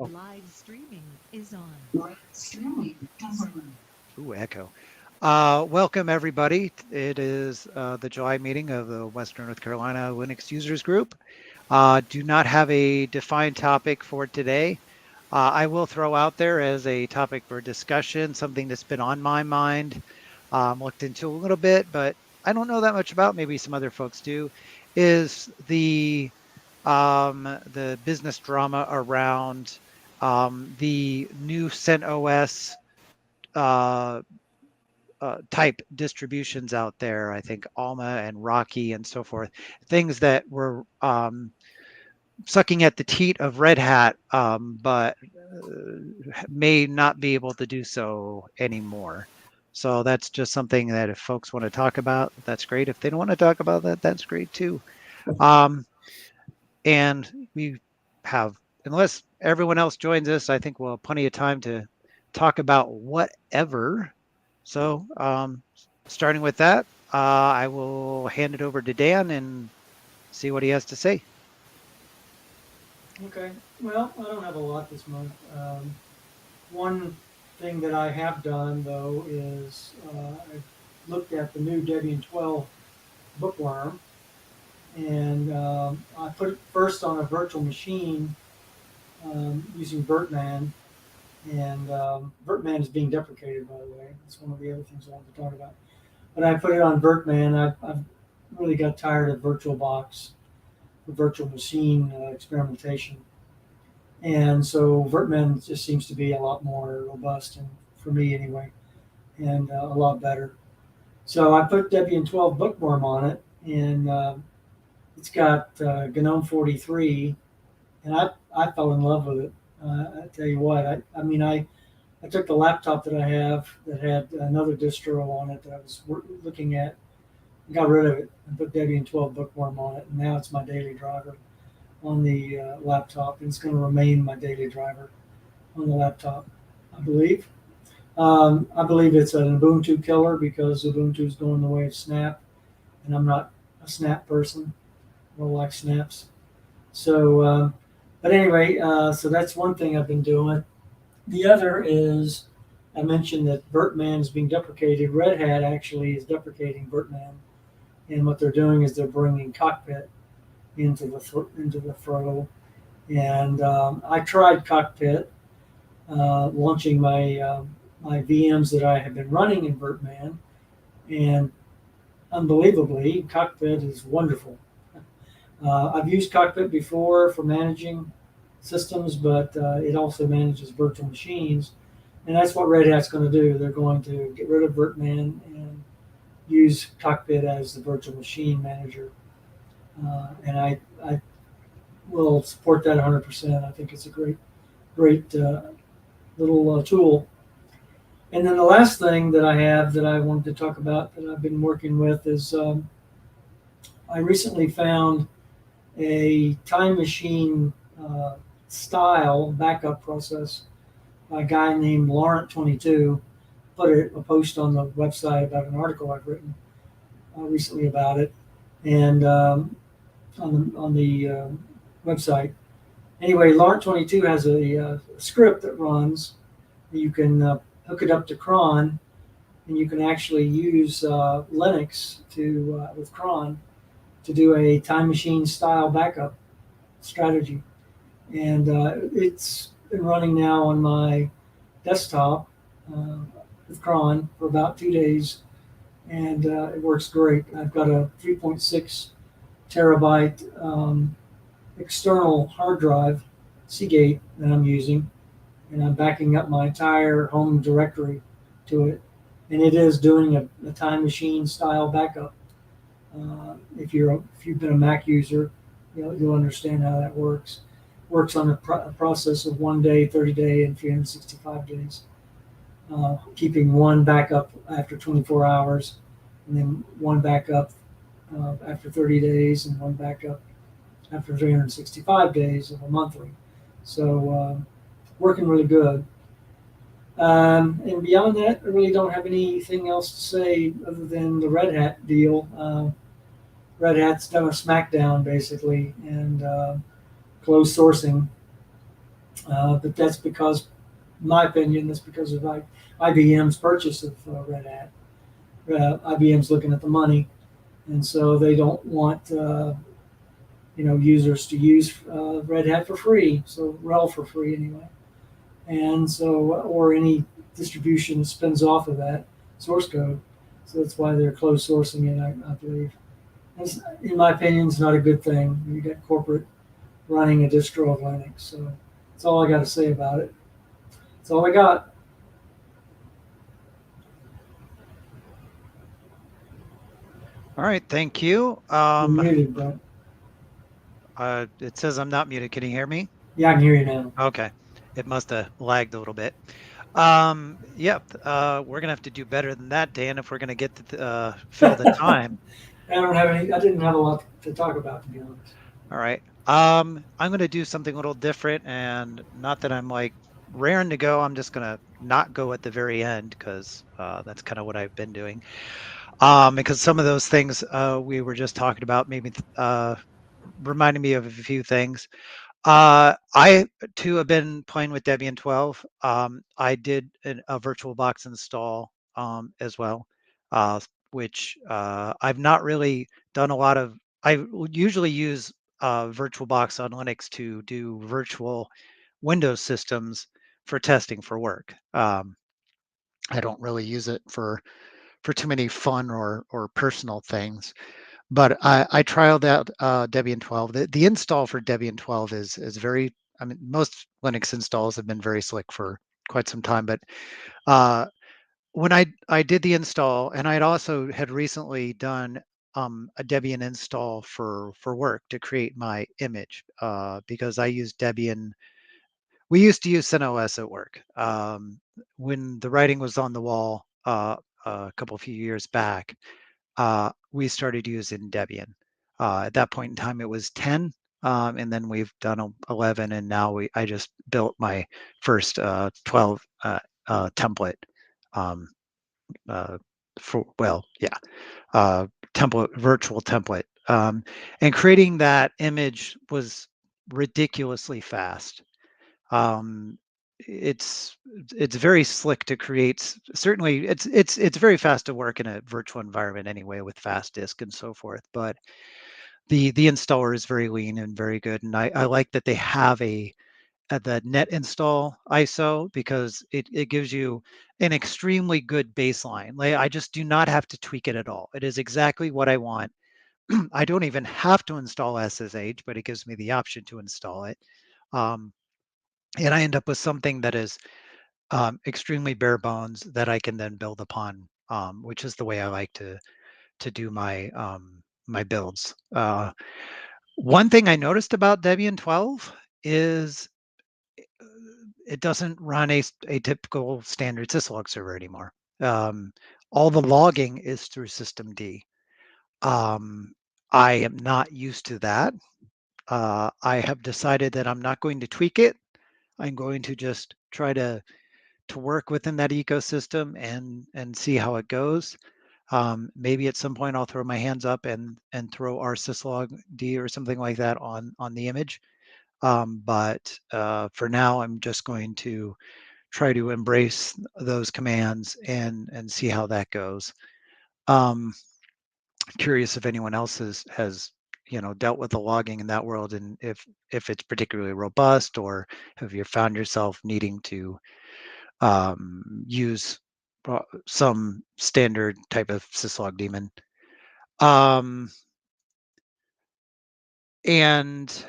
Oh, Live streaming is on. ooh, echo. Welcome, everybody. It is the July meeting of the Western North Carolina Linux Users Group. Do not have a defined topic for today. I will throw out there as a topic for discussion something that's been on my mind, looked into a little bit, but I don't know that much about. Maybe some other folks do. Is the business drama around the new CentOS uh, type distributions out there. I think Alma and Rocky and so forth, things that were sucking at the teat of Red Hat, but may not be able to do so anymore. So that's just something that if folks want to talk about, that's great. If they don't want to talk about that, that's great too. Um, and we have, unless everyone else joins us, I think we'll have plenty of time to talk about whatever. So, starting with that, I will hand it over to Dan and see what he has to say. Okay. Well, I don't have a lot this month. One thing that I have done though is I've looked at the new Debian 12 bookworm, and I put it first on a virtual machine using Vertman, and Vertman is being deprecated, by the way. That's one of the other things I want to talk about. But I put it on Vertman. I've really got tired of VirtualBox, the virtual machine experimentation. And so Vertman just seems to be a lot more robust, and for me anyway, and a lot better. So I put Debian 12 Bookworm on it, and it's got GNOME 43, and I fell in love with it. I tell you what, I took the laptop that I have that had another distro on it that I was looking at, got rid of it, and put Debian 12 Bookworm on it, and now it's my daily driver on the laptop, and it's going to remain my daily driver on the laptop, I believe. I believe it's an Ubuntu killer because Ubuntu is going the way of Snap, and I'm not a Snap person. I don't like snaps. So, but anyway, so that's one thing I've been doing. The other is I mentioned that Vertman is being deprecated. Red Hat actually is deprecating Vertman, and what they're doing is they're bringing Cockpit into the fro. And I tried Cockpit, launching my VMs that I have been running in Vertman, and unbelievably, Cockpit is wonderful. I've used Cockpit before for managing systems, but it also manages virtual machines, and that's what Red Hat's going to do. They're going to get rid of Vertman and use Cockpit as the virtual machine manager, and I will support that 100%. I think it's a great little tool. And then the last thing that I have that I wanted to talk about that I've been working with is I recently found a time machine style backup process by a guy named Laurent22. Put a post on the website about an article I've written recently about it, and on the website. Anyway, Laurent22 has a script that runs. You can hook it up to cron, and you can actually use Linux to with cron to do a time machine style backup strategy. And it's been running now on my desktop uh, with cron for about 2 days, and it works great. I've got a 3.6 terabyte external hard drive, Seagate, that I'm using, and I'm backing up my entire home directory to it. And it is doing a time machine style backup. If you've been a Mac user, you'll understand how that works. Works on a process of 1 day, 30 day, and 365 days. Keeping one backup after 24 hours, and then one backup after 30 days, and one backup after 365 days of a monthly. So working really good. And beyond that, I really don't have anything else to say other than the Red Hat deal. Red Hat's done a smackdown basically, and closed sourcing But that's because, in my opinion, that's because of IBM's purchase of Red Hat. IBM's looking at the money, and so they don't want users to use Red Hat for free, so RHEL for free anyway, and so or any distribution that spins off of that source code. So that's why they're closed sourcing it, I believe. In my opinion, it's not a good thing. You got corporate running a distro of Linux. So that's all I got to say about it. That's all I got. All right, thank you. You're muted, Brent. It says I'm not muted. Can you hear me? Yeah, I can hear you now. Okay. It must have lagged a little bit. Yep. We're gonna have to do better than that, Dan, if we're gonna get to fill the time. I don't have any. I didn't have a lot to talk about, to be honest. All right. I'm gonna do something a little different, and not that I'm like raring to go. I'm just gonna not go at the very end because that's kind of what I've been doing. Because some of those things we were just talking about maybe reminded me of a few things. I too have been playing with Debian 12. I did a VirtualBox install as well, which I've not really done a lot of. I usually use VirtualBox on Linux to do virtual Windows systems for testing for work. I don't really use it for too many fun or personal things. But I trialed out Debian 12. The install for Debian 12 is very. I mean, most Linux installs have been very slick for quite some time. But uh, when I did the install, and I had recently done a Debian install for work to create my image because I use Debian. We used to use CentOS at work when the writing was on the wall a couple few years back. We started using Debian. At that point in time, it was 10, and then we've done 11, and now I just built my first 12 template um, uh, uh, template, virtual template. And creating that image was ridiculously fast. Um, it's it's very slick to create. Certainly, it's very fast to work in a virtual environment anyway with fast disk and so forth. But the installer is very lean and very good, and I like that they have the net install ISO because it gives you an extremely good baseline. Like I just do not have to tweak it at all. It is exactly what I want. I don't even have to install SSH, but it gives me the option to install it. Um, and I end up with something that is extremely bare bones that I can then build upon, which is the way I like to do my builds. One thing I noticed about Debian 12 is uh, it doesn't run a typical standard syslog server anymore. Um, all the logging is through systemd. Um, I am not used to that. I have decided that I'm not going to tweak it. I'm going to just try to work within that ecosystem and see how it goes. Maybe at some point I'll throw my hands up and throw our syslog D or something like that on the image. But for now, I'm just going to try to embrace those commands and see how that goes. Um, Curious if anyone else has dealt with the logging in that world and if it's particularly robust or have you found yourself needing to use some standard type of syslog daemon. Um, and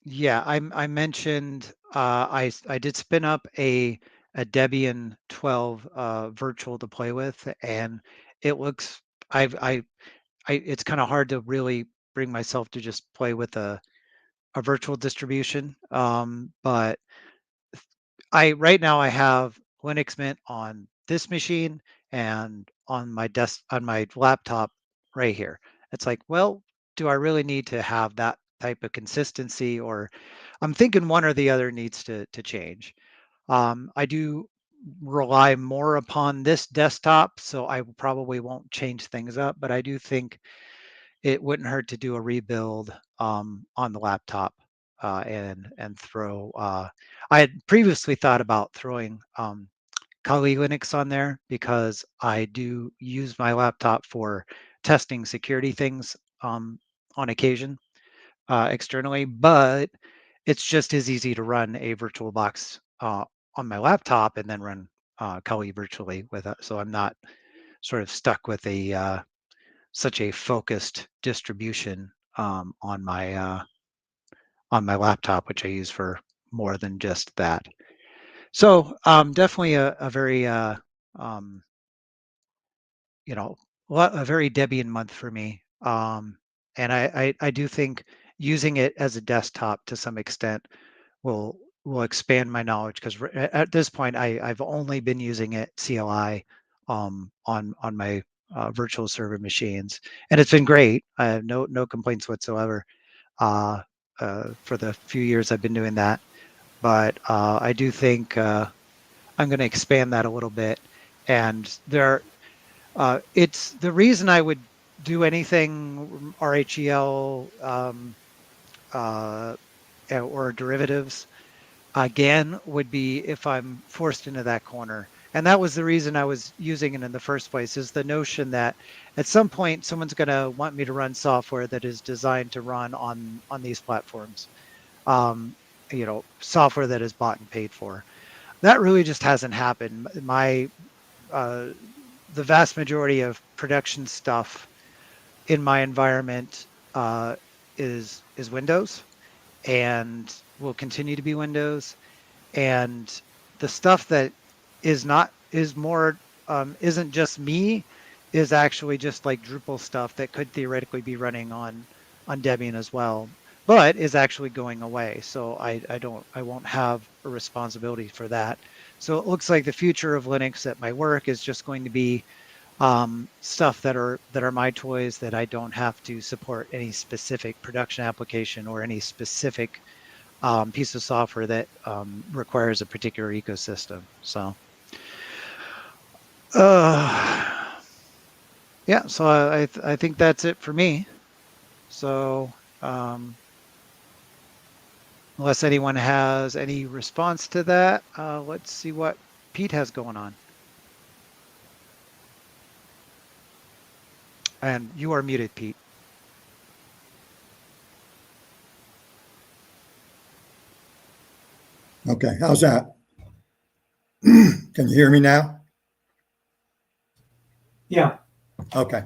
yeah, I mentioned I did spin up a Debian 12 virtual to play with, and it looks I it's kind of hard to really bring myself to just play with a virtual distribution. But I right now I have Linux Mint on this machine and on my desk on my laptop right here. It's like, well, do I really need to have that type of consistency, or I'm thinking one or the other needs to change. I do rely more upon this desktop, so I probably won't change things up, but I do think it wouldn't hurt to do a rebuild on the laptop and throw. I had previously thought about throwing Kali Linux on there because I do use my laptop for testing security things on occasion externally, but it's just as easy to run a VirtualBox on my laptop and then run Kali virtually with it. So I'm not sort of stuck with a such a focused distribution on my laptop, which I use for more than just that. So definitely a very um, you know a very Debian month for me. And I do think using it as a desktop to some extent will expand my knowledge because at this point I've only been using it CLI on my virtual server machines, and it's been great. I have no complaints whatsoever uh, for the few years I've been doing that. But I do think I'm going to expand that a little bit. And it's the reason I would do anything RHEL uh, or derivatives again would be if I'm forced into that corner. And that was the reason I was using it in the first place, is the notion that at some point someone's going to want me to run software that is designed to run on these platforms. Um, software that is bought and paid for. That really just hasn't happened. Uh, the vast majority of production stuff in my environment is Windows and will continue to be Windows. And the stuff that is not is more isn't just me, is actually just like Drupal stuff that could theoretically be running on Debian as well, but is actually going away. So I won't have a responsibility for that. So it looks like the future of Linux at my work is just going to be stuff that are my toys, that I don't have to support any specific production application or any specific piece of software that requires a particular ecosystem. So, uh, yeah, so I think that's it for me. So, unless anyone has any response to that, let's see what Pete has going on. And you are muted, Pete. Okay, how's that? Can you hear me now? Yeah. Okay.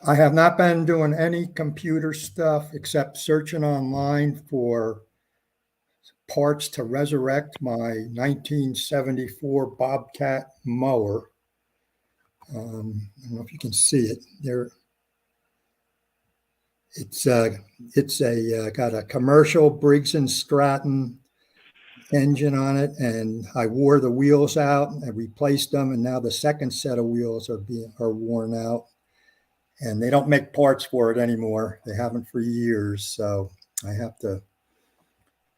I have not been doing any computer stuff except searching online for parts to resurrect my 1974 Bobcat mower. I don't know if you can see it there. It's uh, it's a got a commercial Briggs and Stratton engine on it, and I wore the wheels out and replaced them, and now the second set of wheels are worn out, and they don't make parts for it anymore. They haven't for years, so I have to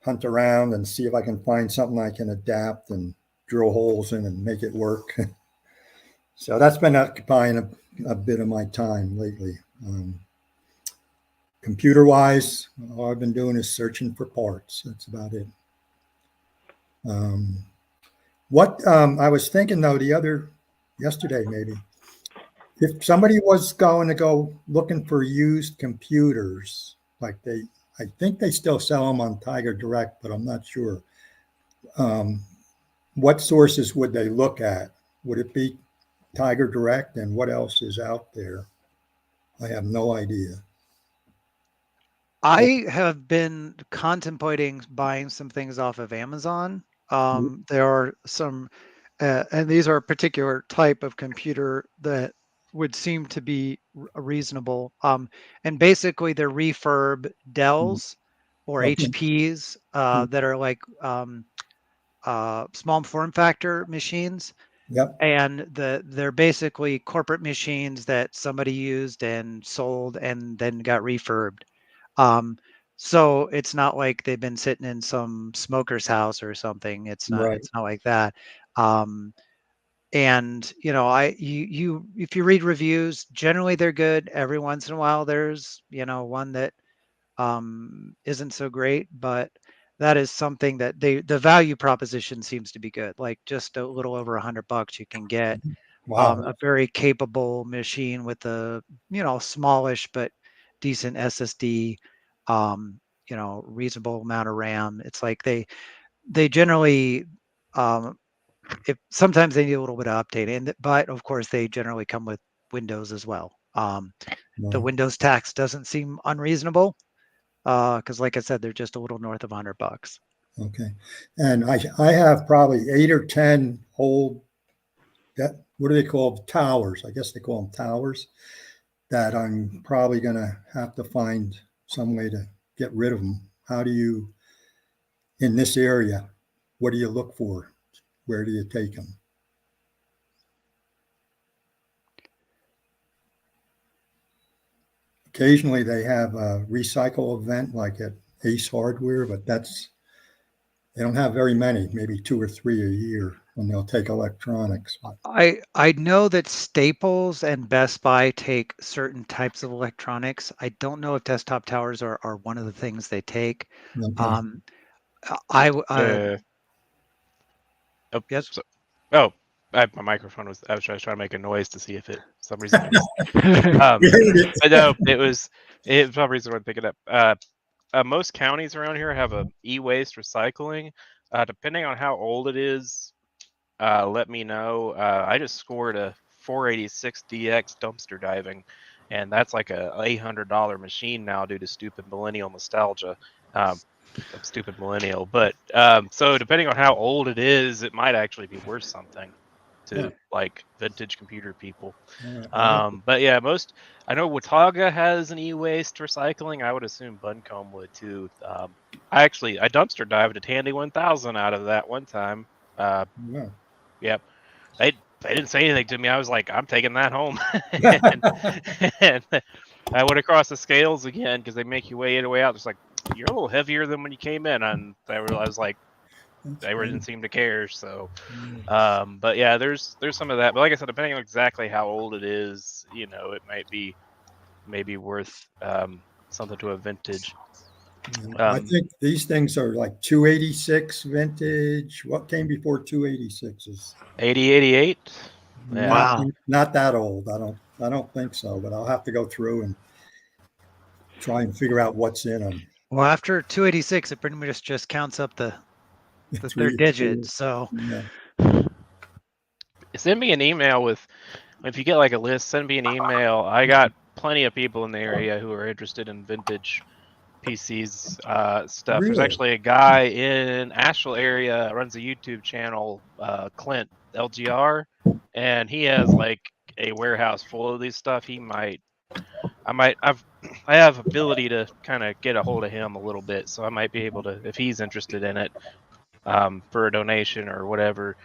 hunt around and see if I can find something I can adapt and drill holes in and make it work. So that's been occupying a bit of my time lately. Computer wise, all I've been doing is searching for parts. That's about it. Um, what I was thinking though, yesterday maybe, if somebody was going to go looking for used computers, I think they still sell them on Tiger Direct, but I'm not sure. Um, what sources would they look at? Would it be Tiger Direct, and what else is out there? I have no idea. I have been contemplating buying some things off of Amazon. There are some, and these are a particular type of computer that would seem to be reasonable. And basically, they're refurb Dells or Okay. HPs that are like small form factor machines, Yep. and they're basically corporate machines that somebody used and sold and then got refurbed. Um, so it's not like they've been sitting in some smoker's house or something. Right. It's not like that. Um, and if you read reviews, generally they're good. Every once in a while there's one that isn't so great, but that is something that the value proposition seems to be good. Like just a little over $100, you can get Wow. a very capable machine with a smallish but decent SSD, reasonable amount of RAM. It's like they generally if sometimes they need a little bit of updating, but of course they generally come with Windows as well. The Right. Windows tax doesn't seem unreasonable because, like I said, they're just a little north of $100. Okay. And I have probably 8 or 10 old, what do they call them? Towers? I guess they call them towers, that I'm probably going to have to find some way to get rid of them. How do you, in this area, what do you look for? Where do you take them? Occasionally they have a recycle event like at Ace Hardware, but they don't have very many, maybe 2 or 3 a year when they'll take electronics. I know that Staples and Best Buy take certain types of electronics. I don't know if desktop towers are one of the things they take. Okay. Um, I Oh, yes. so, oh, my microphone was. I was trying to make a noise to see if it. For some reason, it was. We hate it. But no, it was. It for some reason I pick it up. Most counties around here have a e-waste recycling. Depending on how old it is, let me know. I just scored a 486 DX dumpster diving, and that's like a $800 machine now due to stupid millennial nostalgia. I'm stupid millennial, but so depending on how old it is, it might actually be worth something to like vintage computer people. But yeah, I know Watauga has an e-waste recycling. I would assume Buncombe would too. I dumpster dived a Tandy 1000 out of that one time. Yeah. Yep. They didn't say anything to me. I was like, I'm taking that home. and I went across the scales again because they make you weigh in and weigh out. It's like, you're a little heavier than when you came in. And I was like, they didn't seem to care. So, but yeah, there's some of that. But like I said, depending on exactly how old it is, it might be maybe worth something to a vintage. I think these things are like 286 vintage. What came before 286s? 8088. Yeah. Wow. Not that old. I don't think so, but I'll have to go through and try and figure out what's in them. Well, after 286, it pretty much just counts up the third digit. So Yeah. Send me an email if you get like a list, send me an email. I got plenty of people in the area who are interested in vintage PCs stuff. There's Really? actually a guy in Asheville area runs a YouTube channel, Clint LGR, and he has like a warehouse full of these stuff. I have ability to kind of get a hold of him a little bit, so I might be able to, if he's interested in it, for a donation or whatever.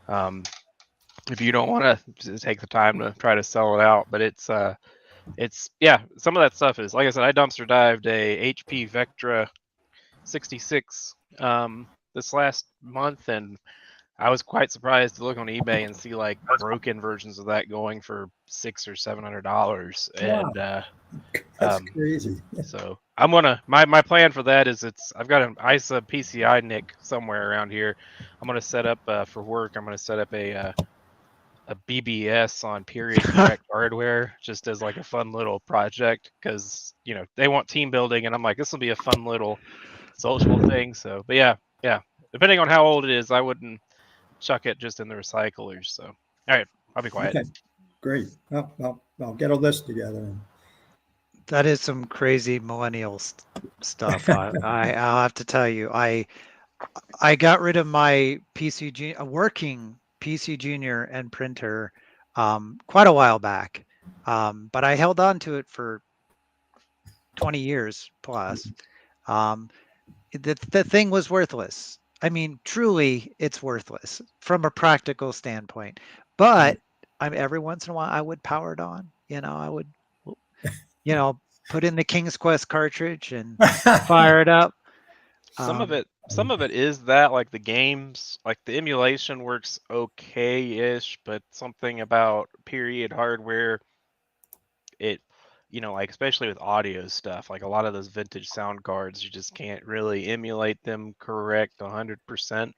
If you don't want to take the time to try to sell it out, but it's some of that stuff is, like I said, I dumpster dived a HP Vectra 66 this last month, and I was quite surprised to look on eBay and see like broken versions of that going for $600 or $700. And That's crazy. so I'm gonna my plan for that is I've got an ISA PCI NIC somewhere around here. I'm gonna set up for work. I'm gonna set up a BBS on period correct hardware just as like a fun little project because they want team building, and I'm like, this will be a fun little social thing. So, but yeah, depending on how old it is, I wouldn't chuck it just in the recyclers. So, all right, I'll be quiet. Okay, great. Well, I'll get a list together. that is some crazy millennial stuff. I'll have to tell you, I got rid of my a working PC Junior and printer quite a while back, but I held on to it for 20 years plus. The thing was worthless. I mean, truly, it's worthless from a practical standpoint. But every once in a while, I would power it on. I would, put in the King's Quest cartridge and fire it up. Some of it is that, like the games, like the emulation works okay-ish, but something about period hardware, it like especially with audio stuff, like a lot of those vintage sound cards, you just can't really emulate them correct 100%.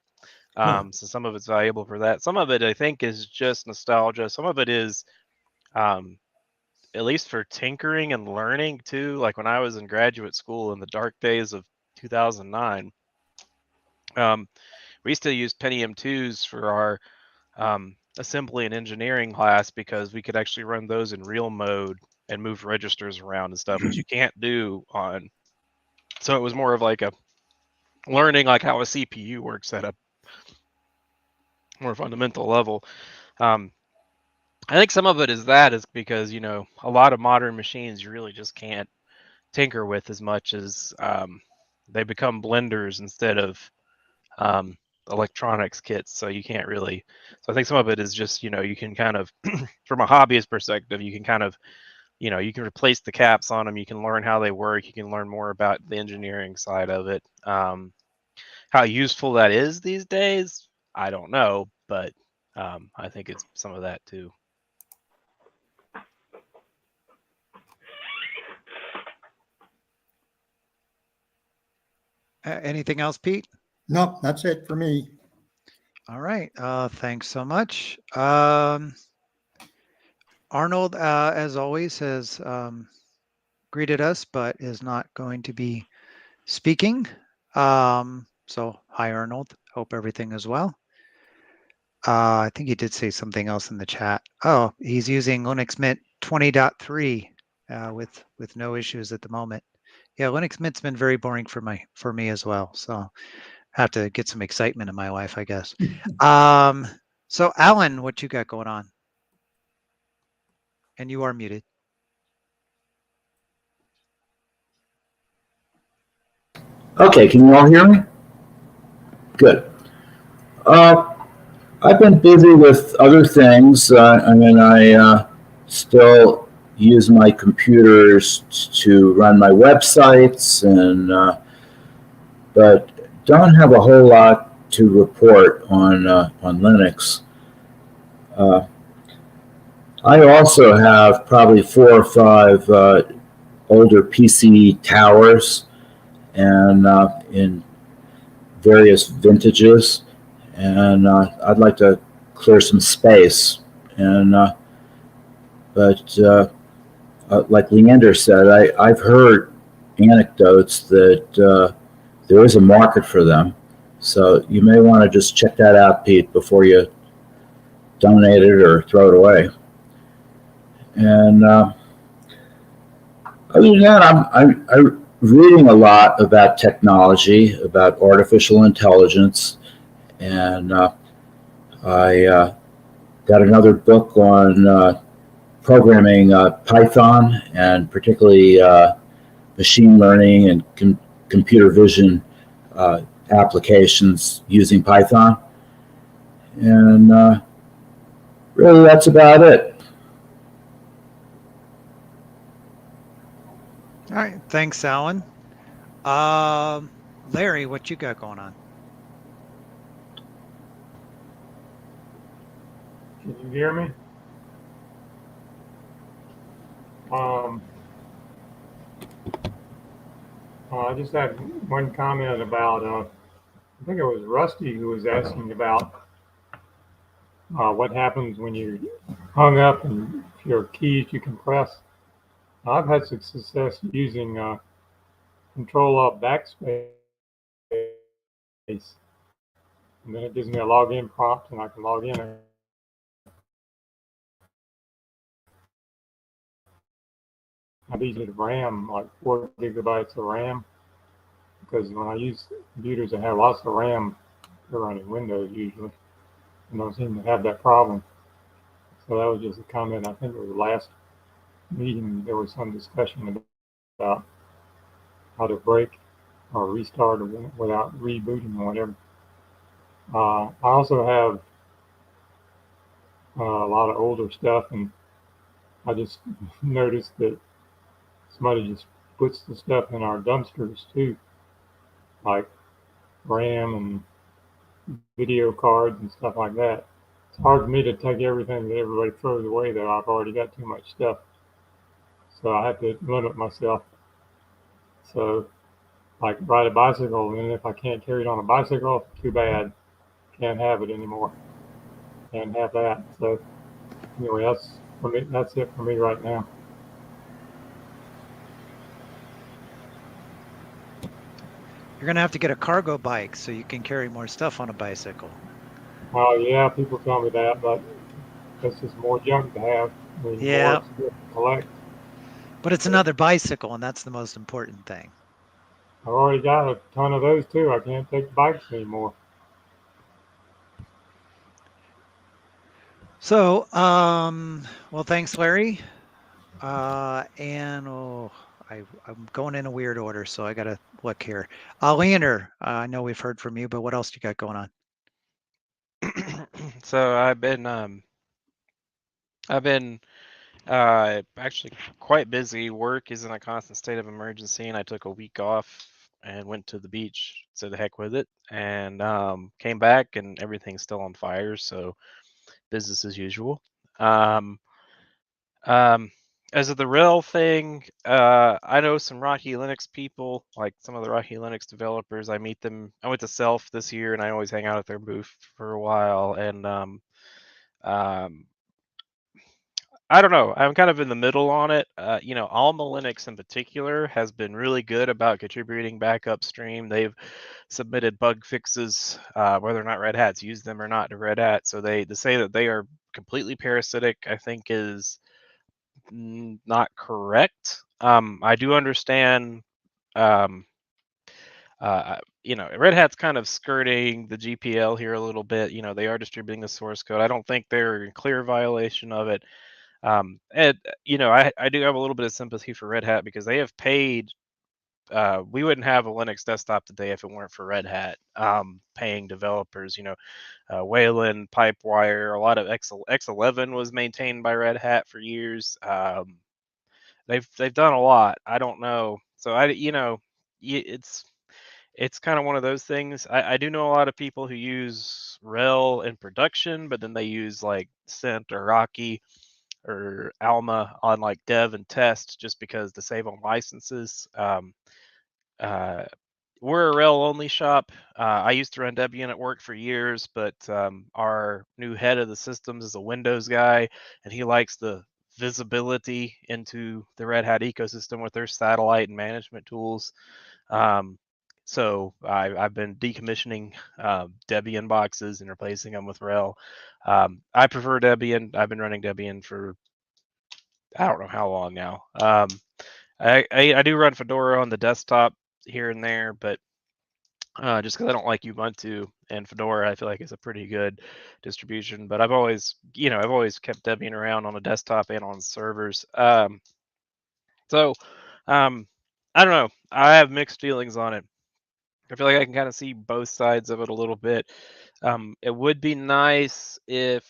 So some of it's valuable for that. Some of it, I think, is just nostalgia. Some of it is, at least for tinkering and learning too. Like when I was in graduate school in the dark days of 2009, we used to use Pentium 2s for our assembly and engineering class because we could actually run those in real mode and move registers around and stuff, which you can't do on. So it was more of like a learning like how a CPU works at a more fundamental level. I think some of it is because a lot of modern machines you really just can't tinker with as much as they become blenders instead of um, electronics kits. So you can't really. So I think some of it is just you can kind of from a hobbyist perspective you can kind of you can replace the caps on them. You can learn how they work. You can learn more about the engineering side of it. How useful that is these days, I don't know, but I think it's some of that too. Anything else, Pete? Nope, that's it for me. All right. Thanks so much. Arnold, as always, has greeted us, but is not going to be speaking. So hi, Arnold. Hope everything is well. I think he did say something else in the chat. Oh, he's using Linux Mint 20.3 with no issues at the moment. Yeah, Linux Mint's been very boring for me as well. So have to get some excitement in my life, I guess. So Alan, what you got going on? And you are muted. Okay, can you all hear me? Good. I've been busy with other things. I still use my computers to run my websites, but don't have a whole lot to report on Linux. I also have probably 4 or 5 older PC towers, and in various vintages, and I'd like to clear some space. And but like Leander said, I've heard anecdotes that there is a market for them. So you may want to just check that out, Pete, before you donate it or throw it away. And other than that, I'm reading a lot about technology, about artificial intelligence, and I got another book on programming Python, and particularly machine learning and computer vision applications using Python. And really, that's about it. All right. Thanks, Alan. Larry, what you got going on? Can you hear me? I just had one comment about, I think it was Rusty who was asking about what happens when you hung up and your keys you can press. I've had some success using Control-Alt backspace, and then it gives me a login prompt and I can log in. I've used RAM, like 4 gigabytes of RAM, because when I use computers that have lots of RAM, they're running Windows usually, and don't seem to have that problem. So that was just a comment. I think it was the last meeting, there was some discussion about how to break or restart without rebooting or whatever. I also have a lot of older stuff, and I just noticed that somebody just puts the stuff in our dumpsters too, like RAM and video cards and stuff like that. It's hard for me to take everything that everybody throws away, though. I've already got too much stuff. so I have to limit myself. So, like ride a bicycle, and if I can't carry it on a bicycle, too bad. Can't have it anymore. Can't have that. So anyway, that's for me. That's it for me right now. You're gonna have to get a cargo bike so you can carry more stuff on a bicycle. Oh yeah, people tell me that, but that's just more junk to have. I mean, more Yeah, stuff to collect. but it's So another bicycle, and that's the most important thing. I've already got a ton of those too. I can't take bikes anymore. So, well, thanks, Larry. And I'm going in a weird order, so I gotta look here. Leander, I know we've heard from you, but what else do you got going on? So I've been actually quite busy. Work is in a constant state of emergency, and I took a week off and went to the beach. So the heck with it, and came back, and everything's still on fire. So business as usual. Um, um, as of the rail thing, I know some Rocky Linux people, like some of the Rocky Linux developers. I meet them. I went to Self this year, and I always hang out at their booth for a while. And um, I don't know. I'm kind of in the middle on it. Alma Linux in particular has been really good about contributing back upstream. They've submitted bug fixes, whether or not Red Hat's used them or not, to Red Hat. So they to say that they are completely parasitic, I think, is not correct. I do understand. Um, Red Hat's kind of skirting the GPL here a little bit. They are distributing the source code. I don't think they're in clear violation of it. And I do have a little bit of sympathy for Red Hat because they have paid. We wouldn't have a Linux desktop today if it weren't for Red Hat paying developers. Wayland, Pipewire, a lot of X11 was maintained by Red Hat for years. They've done a lot. I don't know. So it's kind of one of those things. I do know a lot of people who use RHEL in production, but then they use like Cent or Rocky or Alma on like dev and test just because to save on licenses. Uh, we're a RHEL only shop. I used to run Debian at work for years, but our new head of the systems is a Windows guy, and he likes the visibility into the Red Hat ecosystem with their satellite and management tools. Um, so I've been decommissioning Debian boxes and replacing them with RHEL. I prefer Debian. I've been running Debian for I don't know how long now. I do run Fedora on the desktop here and there, but just because I don't like Ubuntu and Fedora, I feel like it's a pretty good distribution. But I've always kept Debian around on a desktop and on servers. So I don't know. I have mixed feelings on it. I feel like I can kind of see both sides of it a little bit. It would be nice if,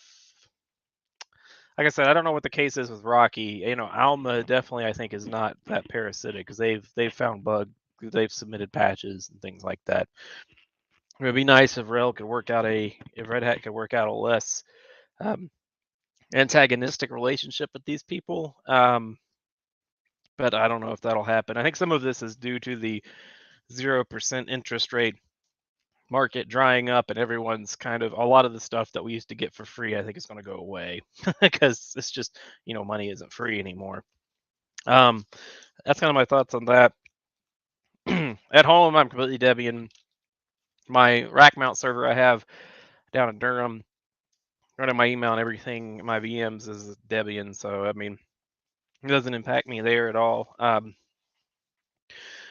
like I said, I don't know what the case is with Rocky. Alma definitely I think is not that parasitic because they've found bugs, they've submitted patches and things like that. It would be nice if Red Hat could work out a less um, antagonistic relationship with these people. But I don't know if that'll happen. I think some of this is due to the 0% interest rate market drying up and everyone's kind of a lot of the stuff that we used to get for free I think is going to go away because it's just money isn't free anymore. That's kind of my thoughts on that. At home I'm completely Debian. My rack mount server I have down in Durham running my email and everything, my VMs is Debian, so I mean it doesn't impact me there at all.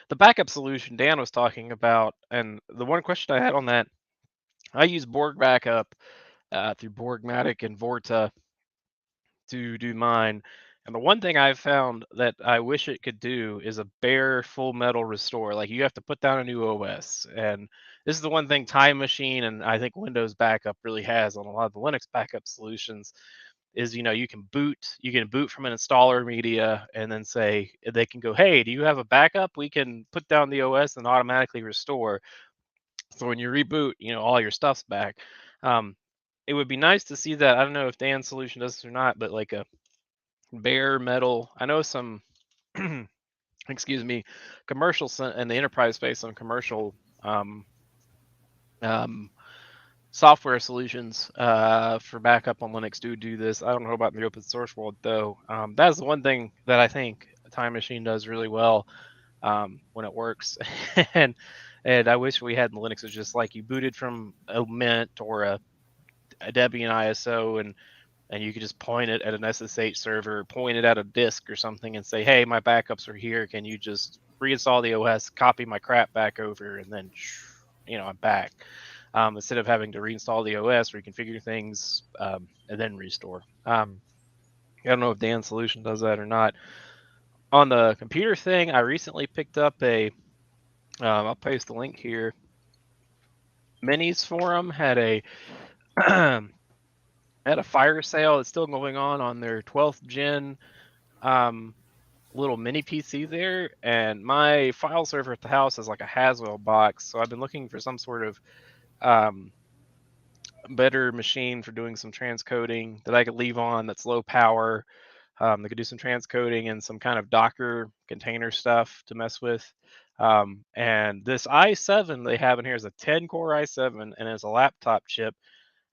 The backup solution Dan was talking about, and the one question I had on that, I use Borg backup through Borgmatic and Vorta to do mine. And the one thing I've found that I wish it could do is a bare full metal restore. Like you have to put down a new OS. And this is the one thing Time Machine and I think Windows backup really has on a lot of the Linux backup solutions is you can boot from an installer media and then say they can go, hey, do you have a backup? We can put down the OS and automatically restore. So when you reboot, all your stuff's back. It would be nice to see that. I don't know if Dan's solution does this or not, but like a bare metal. I know some excuse me, commercial and the enterprise space on commercial um, um, software solutions for backup on Linux do this. I don't know about in the open source world though. That's the one thing that I think Time Machine does really well when it works. and and I wish we had in Linux. It's just like you booted from a Mint or a Debian ISO, and you could just point it at an SSH server, point it at a disk or something, and say, "Hey, my backups are here. Can you just reinstall the OS, copy my crap back over, and then, I'm back." Instead of having to reinstall the OS, reconfigure things, and then restore. I don't know if Dan's solution does that or not. On the computer thing, I recently picked up I'll paste the link here. Minis Forum had a had a fire sale. It's still going on their 12th gen little mini PC there, and my file server at the house is like a Haswell box, so I've been looking for some sort of better machine for doing some transcoding that I could leave on that's low power. That could do some transcoding and some kind of Docker container stuff to mess with. And this i7 they have in here is a 10-core i7 and it's a laptop chip,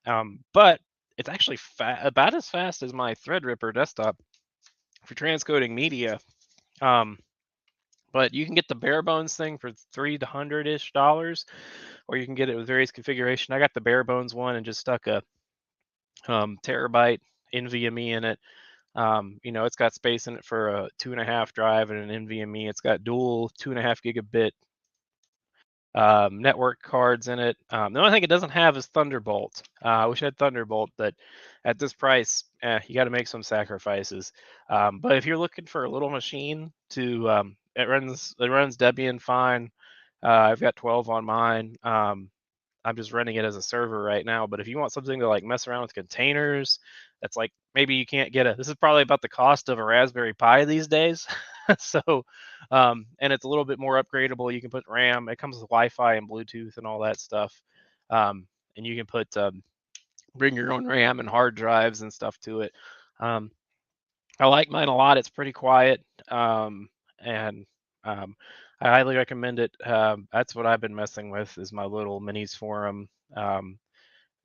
but it's actually about as fast as my Threadripper desktop for transcoding media. But you can get the bare bones thing for $300-ish, or you can get it with various configuration. I got the bare bones one and just stuck a terabyte NVMe in it. It's got space in it for a 2.5 drive and an NVMe. It's got dual 2.5 gigabit network cards in it. The only thing it doesn't have is Thunderbolt. I wish I had Thunderbolt, but at this price, you got to make some sacrifices. But if you're looking for a little machine it runs Debian fine. I've got 12 on mine. I'm just running it as a server right now. But if you want something to like mess around with containers, that's like maybe you can't get this is probably about the cost of a Raspberry Pi these days. So, and it's a little bit more upgradable. You can put RAM. It comes with Wi-Fi and Bluetooth and all that stuff. And you can bring your own RAM and hard drives and stuff to it. I like mine a lot. It's pretty quiet. And I highly recommend it. That's what I've been messing with is my little minis forum.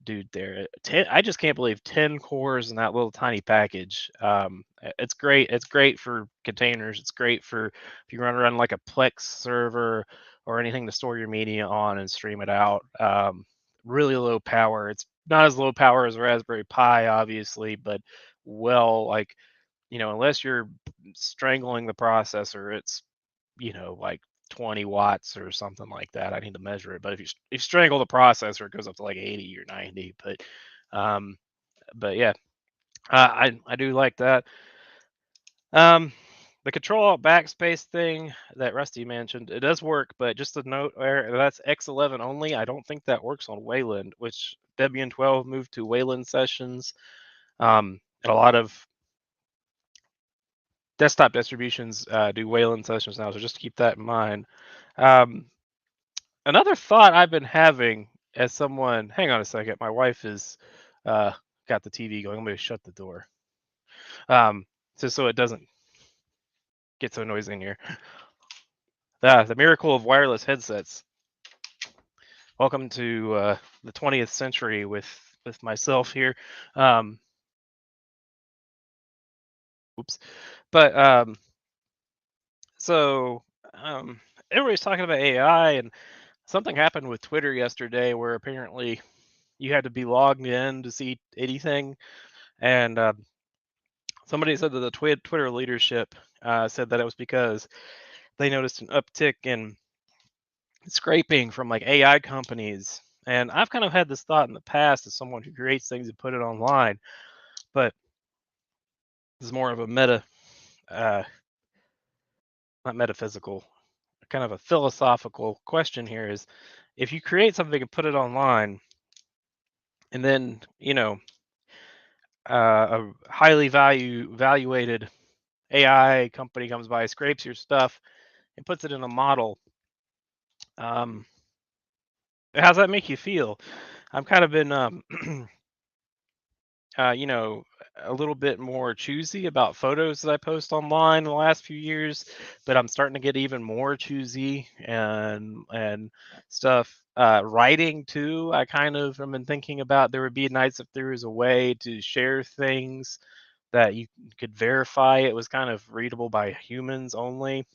Dude, there, I just can't believe 10 cores in that little tiny package. It's great. It's great for containers. It's great for if you run like a Plex server or anything to store your media on and stream it out. Really low power. It's not as low power as a Raspberry Pi, obviously, but like, unless you're strangling the processor, it's like 20 watts or something like that. I need to measure it, but if you strangle the processor, it goes up to like 80 or 90. But yeah, I do like that. The control alt backspace thing that Rusty mentioned, it does work, but just a note, that's X11 only. I don't think that works on Wayland, which Debian 12 moved to Wayland sessions. And a lot of desktop distributions do Wayland sessions now, so just keep that in mind. Another thought I've been having as someone, hang on a second, my wife is got the TV going. I'm going to shut the door, so it doesn't get so noisy in here. The miracle of wireless headsets. Welcome to the 20th century with myself here. Oops, but so everybody's talking about AI, and something happened with Twitter yesterday where apparently you had to be logged in to see anything, and somebody said that the Twitter leadership said that it was because they noticed an uptick in scraping from like AI companies. And I've kind of had this thought in the past as someone who creates things and put it online, but this is more of a not metaphysical, kind of a philosophical question here is if you create something and put it online, and then, a highly valuated AI company comes by, scrapes your stuff, and puts it in a model. How does that make you feel? I've kind of been, a little bit more choosy about photos that I post online in the last few years, but I'm starting to get even more choosy and stuff. Writing too, I kind of have been thinking about there would be nice if there was a way to share things that you could verify it was kind of readable by humans only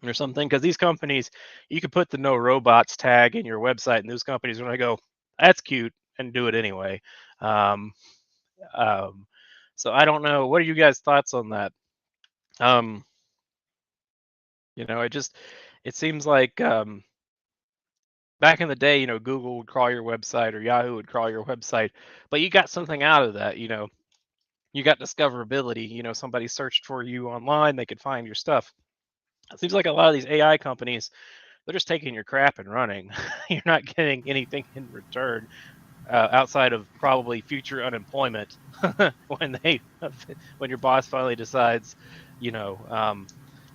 or something. Because these companies, you could put the no robots tag in your website, and those companies are going to go, that's cute, and do it anyway. Um, um, so I don't know. What are you guys' thoughts on that? Um, it seems like back in the day, Google would crawl your website or Yahoo would crawl your website, but you got something out of that. You got discoverability. Somebody searched for you online, they could find your stuff. It seems like a lot of these AI companies, they're just taking your crap and running. You're not getting anything in return outside of probably future unemployment when they when your boss finally decides, you know,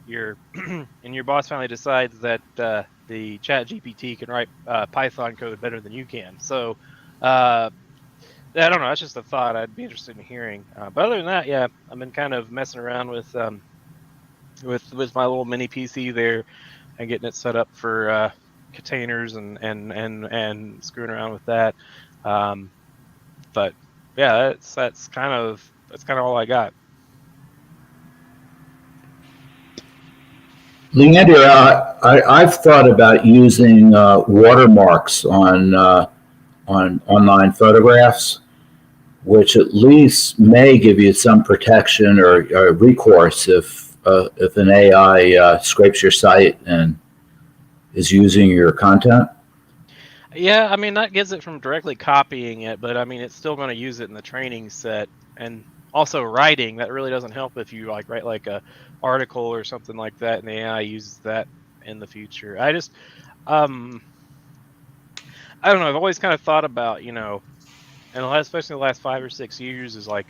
your and your boss finally decides that the Chat GPT can write Python code better than you can. So I don't know. That's just a thought I'd be interested in hearing. But other than that, yeah, I've been kind of messing around with my little mini PC there and getting it set up for containers and screwing around with that. Um, but yeah, that's kind of all I got. Leander, I've thought about using watermarks on online photographs, which at least may give you some protection or recourse if an AI scrapes your site and is using your content. Yeah, I mean that gets it from directly copying it, but I mean it's still going to use it in the training set, and also writing. That really doesn't help if you like write like a article or something like that, and the AI uses that in the future. Um, I don't know. I've always kind of thought about, and especially the last 5 or 6 years, is like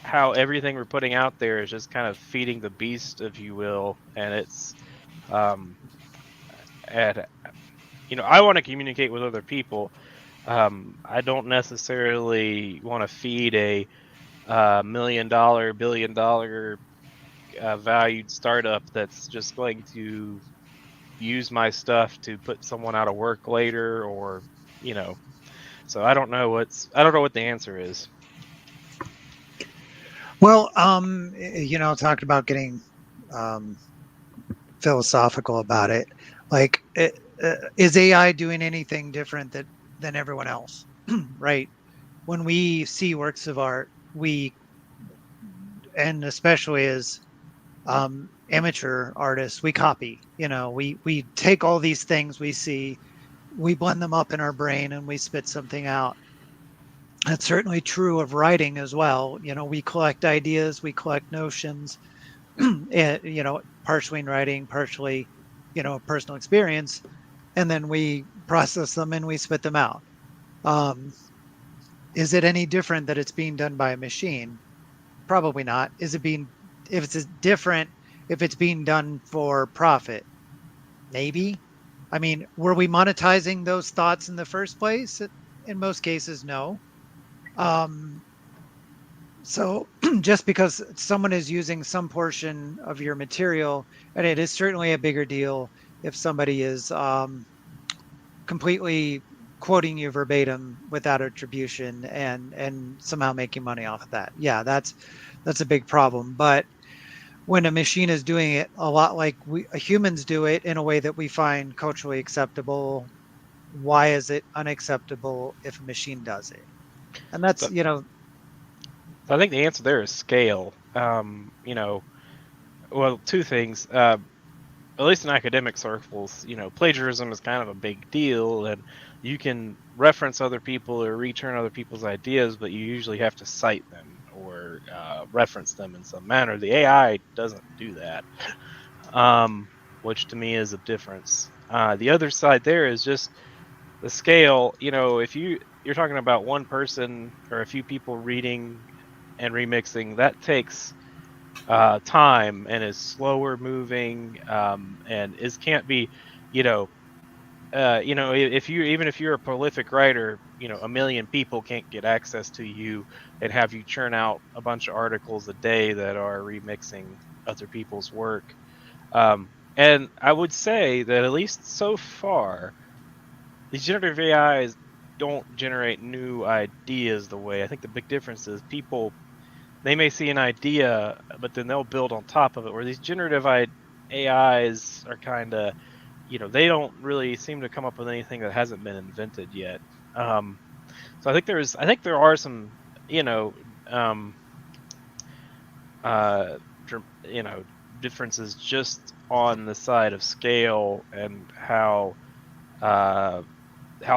how everything we're putting out there is just kind of feeding the beast, if you will, and it's um, and I want to communicate with other people. I don't necessarily want to feed a $1 million, $1 billion valued startup that's just going to use my stuff to put someone out of work later, or you know. So I don't know what the answer is. Well, talked about getting um, philosophical about it. Like, is AI doing anything different than everyone else? Right? When we see works of art, and especially as amateur artists, we copy. We take all these things we see, we blend them up in our brain, and we spit something out. That's certainly true of writing as well. We collect ideas, we collect notions, and, partially in writing, partially, personal experience, and then we process them and we spit them out. Um, is it any different that it's being done by a machine? Probably not. If it's different, if it's being done for profit? Maybe. I mean, were we monetizing those thoughts in the first place? In most cases, no. Um, So just because someone is using some portion of your material, and it is certainly a bigger deal if somebody is completely quoting you verbatim without attribution and somehow making money off of that. Yeah, that's a big problem. But when a machine is doing it a lot like we humans do it in a way that we find culturally acceptable, why is it unacceptable if a machine does it? And that's, So, so I think the answer there is scale. Well, two things. At least in academic circles, plagiarism is kind of a big deal, and you can reference other people or return other people's ideas, but you usually have to cite them or reference them in some manner. The AI doesn't do that, which to me is a difference. The other side there is just the scale. If you're talking about one person or a few people reading and remixing, that takes time and is slower moving, and is can't be, you know, if you're a prolific writer, a million people can't get access to you and have you churn out a bunch of articles a day that are remixing other people's work. And I would say that at least so far, these generative AIs don't generate new ideas the way. I think the big difference is people, they may see an idea, but then they'll build on top of it. Where these generative AIs are kind of, they don't really seem to come up with anything that hasn't been invented yet. So I think there are some, you know, um, uh, differences just on the side of scale and how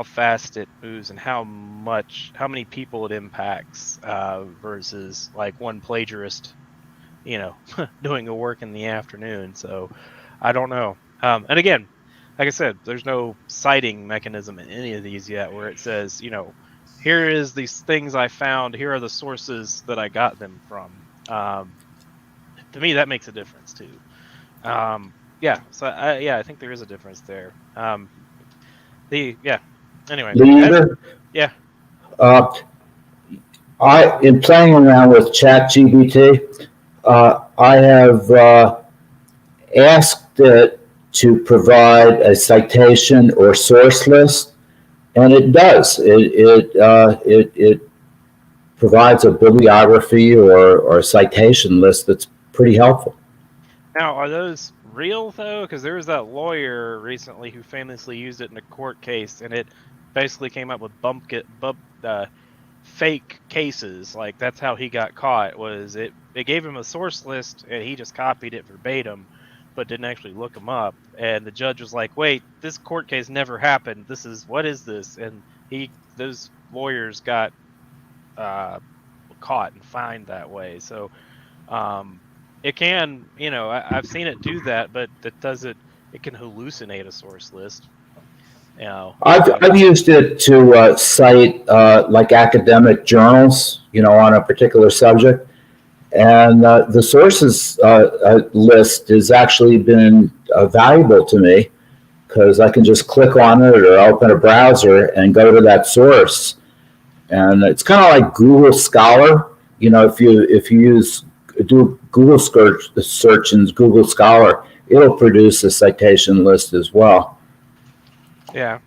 fast it moves and how many people it impacts versus like one plagiarist, doing a work in the afternoon. So I don't know. And again, like I said, there's no citing mechanism in any of these yet where it says, here is these things I found. Here are the sources that I got them from. To me, that makes a difference too. Yeah. So I think there is a difference there. Anyway, Leader, yeah. uh, in playing around with ChatGPT, I have asked it to provide a citation or source list, and it does. It provides a bibliography or a citation list that's pretty helpful. Now, are those real though? Because there was that lawyer recently who famously used it in a court case, and it basically came up with fake cases. Like that's how he got caught. Was it gave him a source list and he just copied it verbatim, but didn't actually look them up. And the judge was like, "Wait, this court case never happened. What is this?" And those lawyers got caught and fined that way. So it can, I've seen it do that, but it can hallucinate a source list. I've used it to cite like academic journals, on a particular subject, and the sources list has actually been valuable to me because I can just click on it or open a browser and go to that source, and it's kind of like Google Scholar. If you do Google search in Google Scholar, it'll produce a citation list as well. Yeah.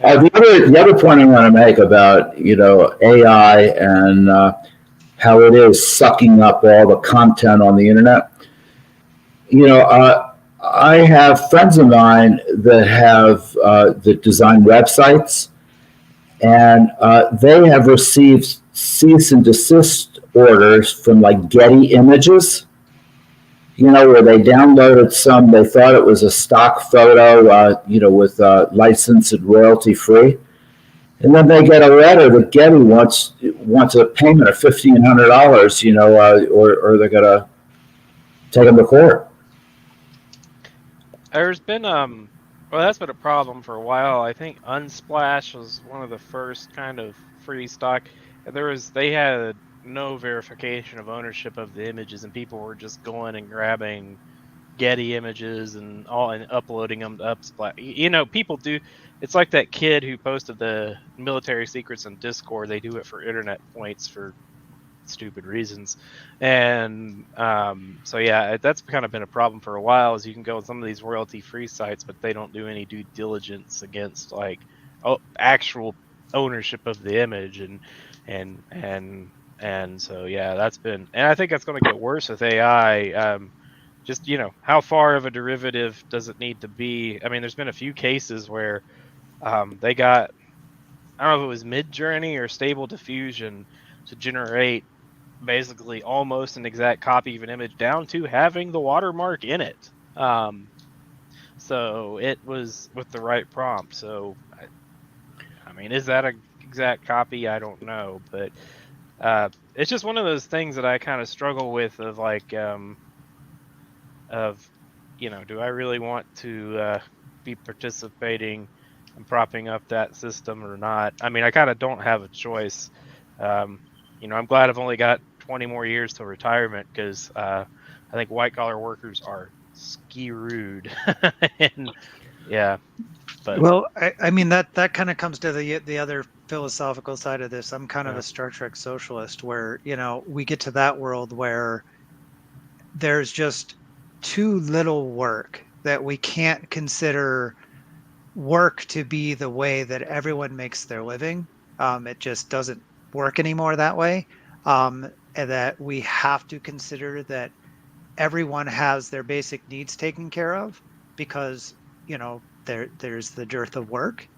The other point I want to make about AI and how it is sucking up all the content on the internet. I have friends of mine that design websites, and they have received cease and desist orders from like Getty Images. Where they downloaded they thought it was a stock photo, with license and royalty free. And then they get a letter that Getty wants a payment of $1,500, or they're gonna take them to court. There's been that's been a problem for a while. I think Unsplash was one of the first kind of free stock. They had no verification of ownership of the images, and people were just going and grabbing Getty images and uploading them to Unsplash. People do. It's like that kid who posted the military secrets on Discord. They do it for internet points for stupid reasons, and so yeah, that's kind of been a problem for a while. Is you can go on some of these royalty-free sites, but they don't do any due diligence against actual ownership of the image, and so yeah, and I think that's going to get worse with AI. Just how far of a derivative does it need to be? I mean, there's been a few cases where they got, I don't know if it was Mid-Journey or Stable Diffusion to generate basically almost an exact copy of an image down to having the watermark in it. So it was with the right prompt. So, I mean, is that an exact copy? I don't know, but it's just one of those things that I kind of struggle with of like, do I really want to be participating and propping up that system or not? I mean, I kind of don't have a choice. I'm glad I've only got 20 more years till retirement because I think white collar workers are screwed. And yeah. But Well, I mean that kind of comes to the other philosophical side of this. I'm kind of Yeah. a Star Trek socialist, where we get to that world where there's just too little work, that we can't consider work to be the way that everyone makes their living. It just doesn't work anymore that way. And that we have to consider that everyone has their basic needs taken care of, because there's the dearth of work.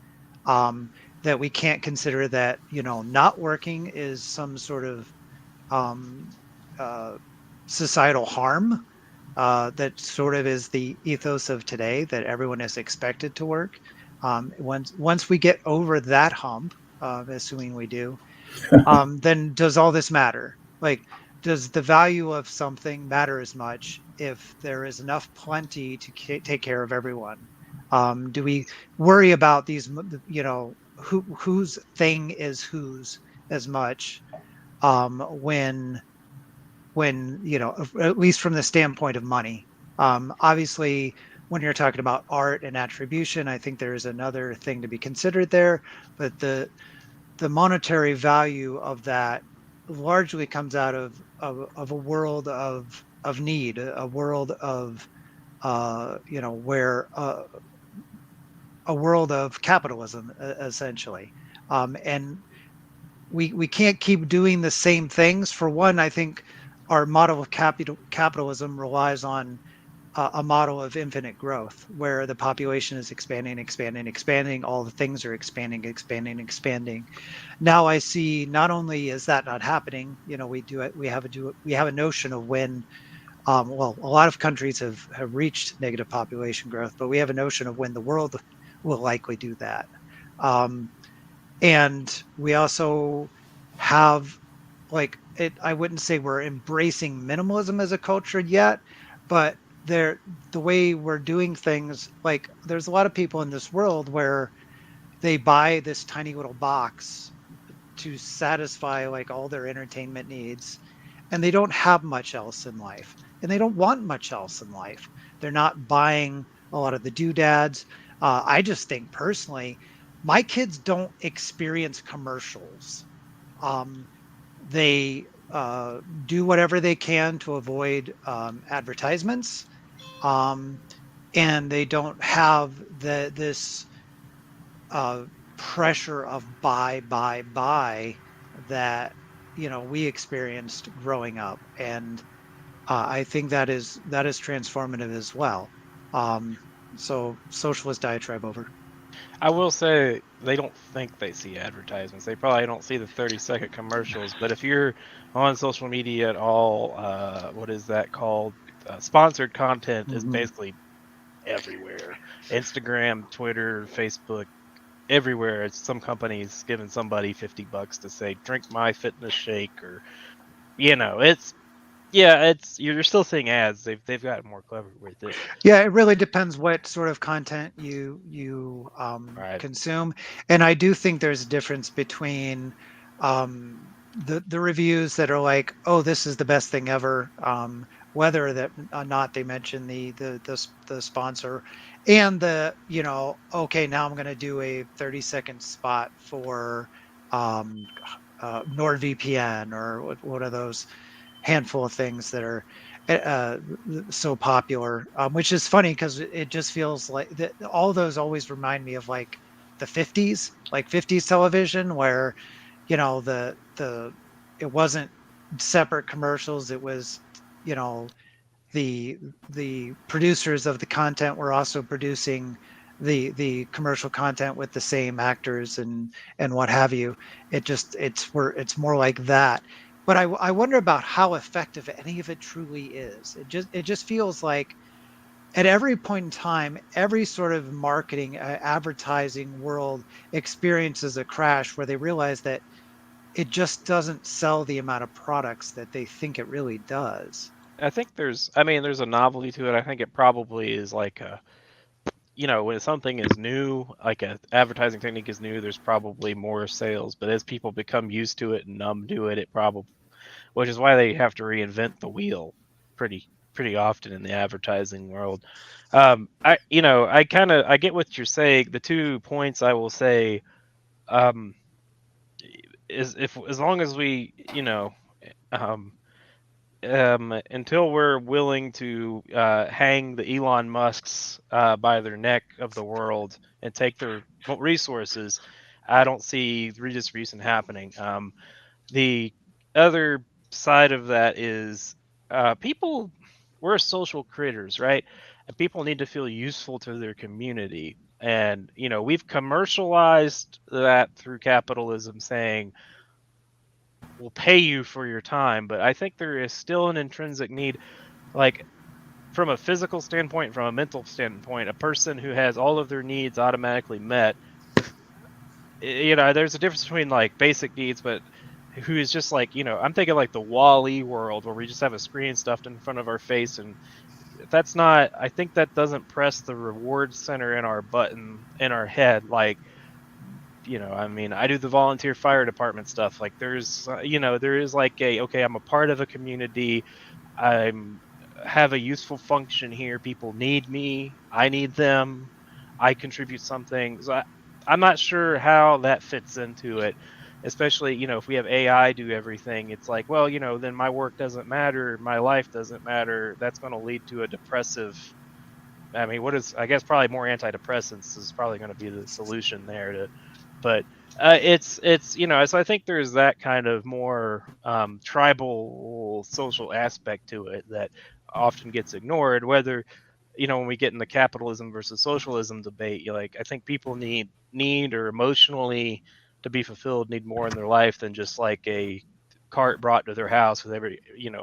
That we can't consider that not working is some sort of um, uh, societal harm. That sort of is the ethos of today, that everyone is expected to work. Once we get over that hump, assuming we do, then does all this matter? Like, does the value of something matter as much if there is enough plenty to take care of everyone? Do we worry about these, whose thing is whose as much, when at least from the standpoint of money? Obviously, when you're talking about art and attribution, I think there is another thing to be considered there, but the monetary value of that largely comes out of a world of need, a world of where a world of capitalism, essentially. And we can't keep doing the same things. For one, I think our model of capitalism relies on a model of infinite growth, where the population is expanding, expanding, expanding. All the things are expanding, expanding, expanding. Now I see, not only is that not happening, we have a notion of when, well, a lot of countries have reached negative population growth, but we have a notion of when the world will likely do that. Um, and we also have, like, I wouldn't say we're embracing minimalism as a culture yet, but the way we're doing things, like, there's a lot of people in this world where they buy this tiny little box to satisfy like all their entertainment needs, and they don't have much else in life, and they don't want much else in life. They're not buying a lot of the doodads. I just think personally, my kids don't experience commercials. Um, they do whatever they can to avoid advertisements, um, and they don't have this uh, pressure of buy that we experienced growing up. And I think that is transformative as well. Um, so socialist diatribe over. I will say they don't think they see advertisements. They probably don't see the 30-second commercials. But if you're on social media at all, what is that called? Sponsored content is Mhm. basically everywhere. Instagram, Twitter, Facebook, everywhere. It's some companies giving somebody $50 to say, "Drink my fitness shake," or it's you're still seeing ads. They've gotten more clever with it. Yeah, it really depends what sort of content you Right. consume, and I do think there's a difference between the reviews that are like, "Oh, this is the best thing ever," whether that or not they mention the sponsor, and okay, now I'm going to do a 30-second spot for NordVPN, or what are those handful of things that are uh, so popular, which is funny because it just feels like that. All those always remind me of like the 50s, like 50s television, where the it wasn't separate commercials. It was, you know, the the producers of the content were also producing the commercial content with the same actors and what have you. It's more like that. But I wonder about how effective any of it truly is. It just feels like at every point in time, every sort of marketing, advertising world experiences a crash where they realize that it just doesn't sell the amount of products that they think it really does. I think there's a novelty to it. I think it probably is like when something is new, like a advertising technique is new, there's probably more sales. But as people become used to it and numb to it, it probably, which is why they have to reinvent the wheel pretty pretty often in the advertising world. I I get what you're saying. The 2 points I will say, um, is if as long as we, um, until we're willing to hang the Elon Musks by their neck of the world and take their resources, I don't see redistribution happening. The other side of that is people, we're social critters, right? And people need to feel useful to their community. And, we've commercialized that through capitalism saying, we'll pay you for your time. But I think there is still an intrinsic need, like from a physical standpoint, from a mental standpoint, a person who has all of their needs automatically met, there's a difference between like basic needs, but who is just like, I'm thinking like the Wall-E world where we just have a screen stuffed in front of our face, and that's not. I think that doesn't press the reward center in our button in our head. Like, I mean, I do the volunteer fire department stuff. Like, there is like okay, I'm a part of a community. I'm have a useful function here. People need me. I need them. I contribute something. So I'm not sure how that fits into it. Especially, if we have AI do everything, it's like, well, then my work doesn't matter. My life doesn't matter. That's going to lead to a depressive. I mean, I guess probably more antidepressants is probably going to be the solution there but it's so I think there's that kind of more tribal social aspect to it that often gets ignored. Whether when we get in the capitalism versus socialism debate, I think people need or emotionally to be fulfilled need more in their life than just like a cart brought to their house with every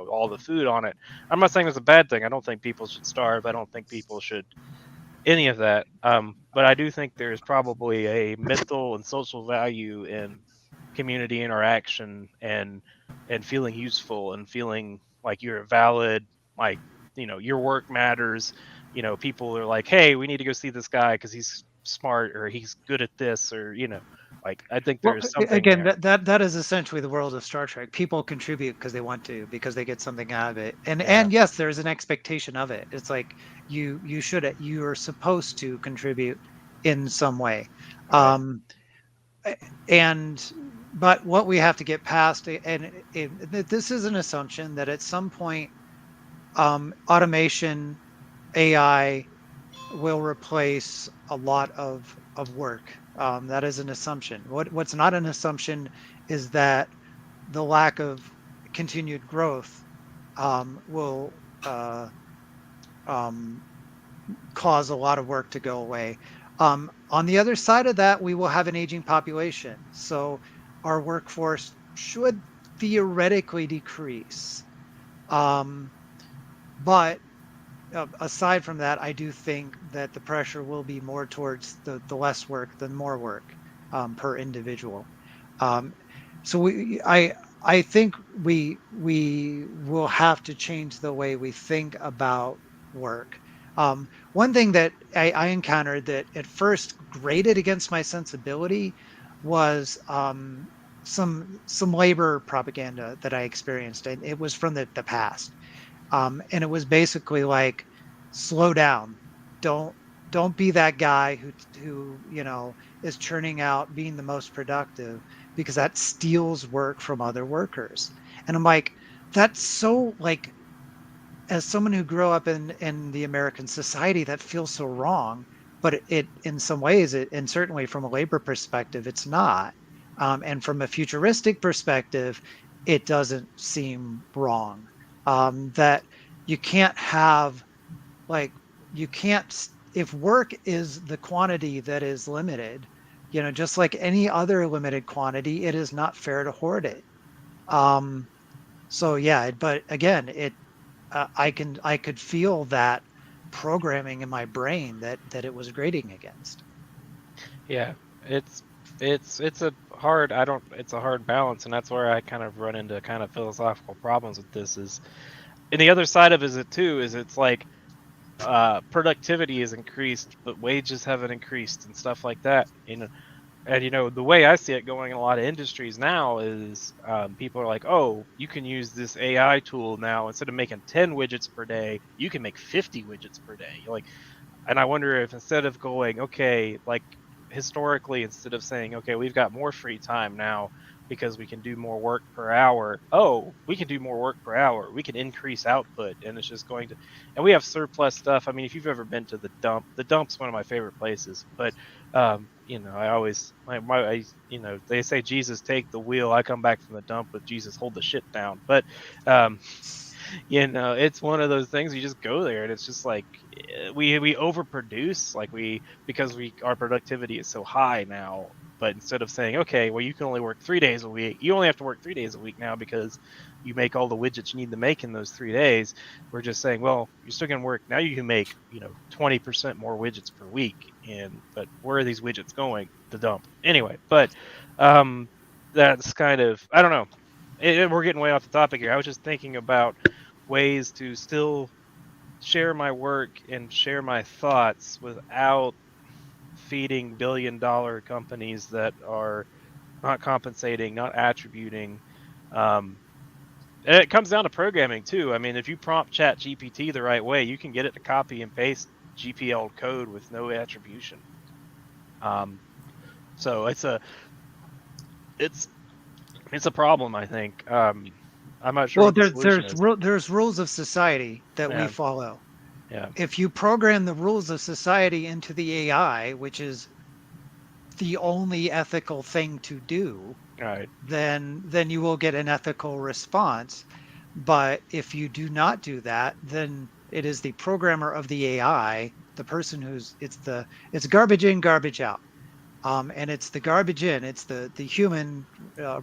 all the food on it. I'm not saying it's a bad thing. I don't think people should starve. I don't think people should any of that. But I do think there's probably a mental and social value in community interaction and feeling useful and feeling like you're valid, like your work matters. People are like, hey, we need to go see this guy because he's smart or he's good at this or like I think Well, there's something again, there. that is essentially the world of Star Trek. People contribute because they want to, because they get something out of it, and Yeah, yes, there's an expectation of it. It's like you're supposed to contribute in some way, right. um, and but what we have to get past, and this is an assumption that at some point, automation, AI will replace a lot of work. That is an assumption. What's not an assumption is that the lack of continued growth will um, cause a lot of work to go away. On the other side of that, we will have an aging population, so our workforce should theoretically decrease. Um, but aside from that, I do think that the pressure will be more towards the less work than more work per individual. Um, so I think we will have to change the way we think about work. One thing that I encountered that at first grated against my sensibility was some labor propaganda that I experienced, and it was from the past, and it was basically like, slow down, don't don't be that guy who is churning out being the most productive, because that steals work from other workers. And I'm like, that's so like, as someone who grew up in the American society, that feels so wrong. But it in some ways, and certainly from a labor perspective, it's not. And from a futuristic perspective, it doesn't seem wrong. That you can't have, like, you can't, if work is the quantity that is limited, just like any other limited quantity, it is not fair to hoard it. Um, so yeah, but again, I could feel that programming in my brain that it was grating against. Yeah, it's it's a hard. I don't. It's a hard balance, and that's where I kind of run into kind of philosophical problems with this. Is and the other side of it too is it's like productivity is increased, but wages haven't increased and stuff like that. And the way I see it going in a lot of industries now is people are like, oh, you can use this AI tool now. Instead of making 10 widgets per day, you can make 50 widgets per day. You're like, and I wonder if instead of going, okay, like historically, instead of saying, okay, we've got more free time now because we can do more work per hour. Oh, we can do more work per hour. We can increase output, and it's just going to, and we have surplus stuff. I mean, if you've ever been to the dump's one of my favorite places. But I always they say Jesus take the wheel. I come back from the dump with Jesus hold the shit down. But um, it's one of those things you just go there and it's just like we overproduce because our productivity is so high now. But instead of saying, okay, well, you can only work 3 days a week, you only have to work 3 days a week now because you make all the widgets you need to make in those 3 days. We're just saying, well, you're still going to work now. You can make 20% more widgets per week. But where are these widgets going? The dump anyway. But that's kind of, I don't know. We're getting way off the topic here. I was just thinking about ways to still share my work and share my thoughts without feeding billion-dollar companies that are not compensating, not attributing. And it comes down to programming too. I mean, if you prompt Chat GPT the right way, you can get it to copy and paste GPL code with no attribution. So it's a problem, I think. I'm not sure Well, what the solution is. there's rules of society that we Yeah. follow. Yeah. If you program the rules of society into the AI, which is the only ethical thing to do, All right. then you will get an ethical response. But if you do not do that, then it is the programmer of the AI, the person it's garbage in, garbage out. And it's the garbage in, it's the human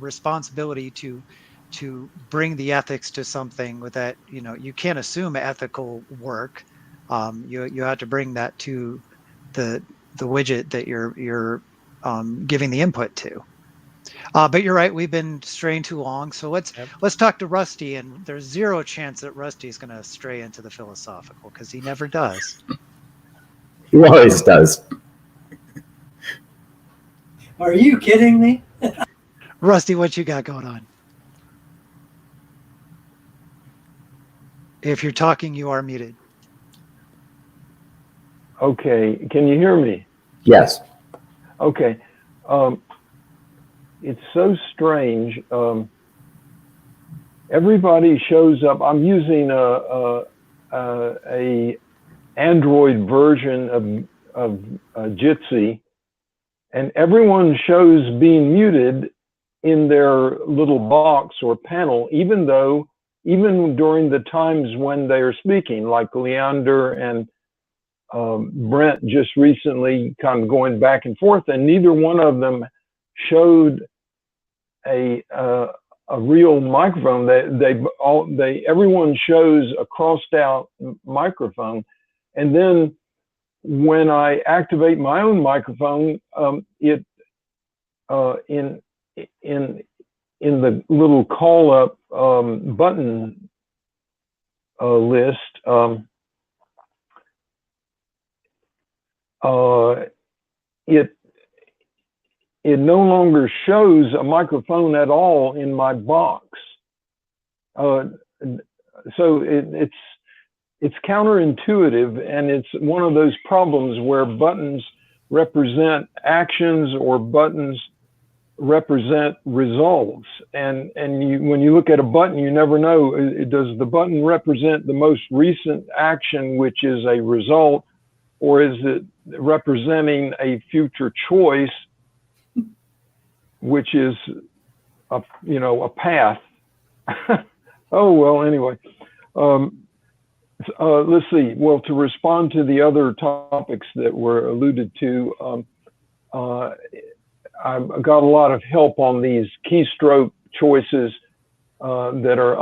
responsibility to bring the ethics to something with that. You can't assume ethical work. You have to bring that to the widget that you're giving the input to. But you're right, we've been straying too long. So let's talk to Rusty, and there's zero chance that Rusty is going to stray into the philosophical because he never does. He always does. Are you kidding me? Rusty, what you got going on? If you're talking, you are muted. Okay, can you hear me? Yes. Okay. It's so strange. Everybody shows up. I'm using a Android version of Jitsi, and everyone shows being muted in their little box or panel, even during the times when they are speaking, like Leander and Brent just recently kind of going back and forth, and neither one of them showed a real microphone. Everyone shows a crossed out microphone, and then when I activate my own microphone, it in the little call up button list, it no longer shows a microphone at all in my box. So it's counterintuitive, and it's one of those problems where buttons represent actions or buttons represent results. And when you look at a button, you never know, does the button represent the most recent action, which is a result, or is it representing a future choice, which is a path? Oh, well, anyway. Let's see. Well, to respond to the other topics that were alluded to, I've got a lot of help on these keystroke choices that are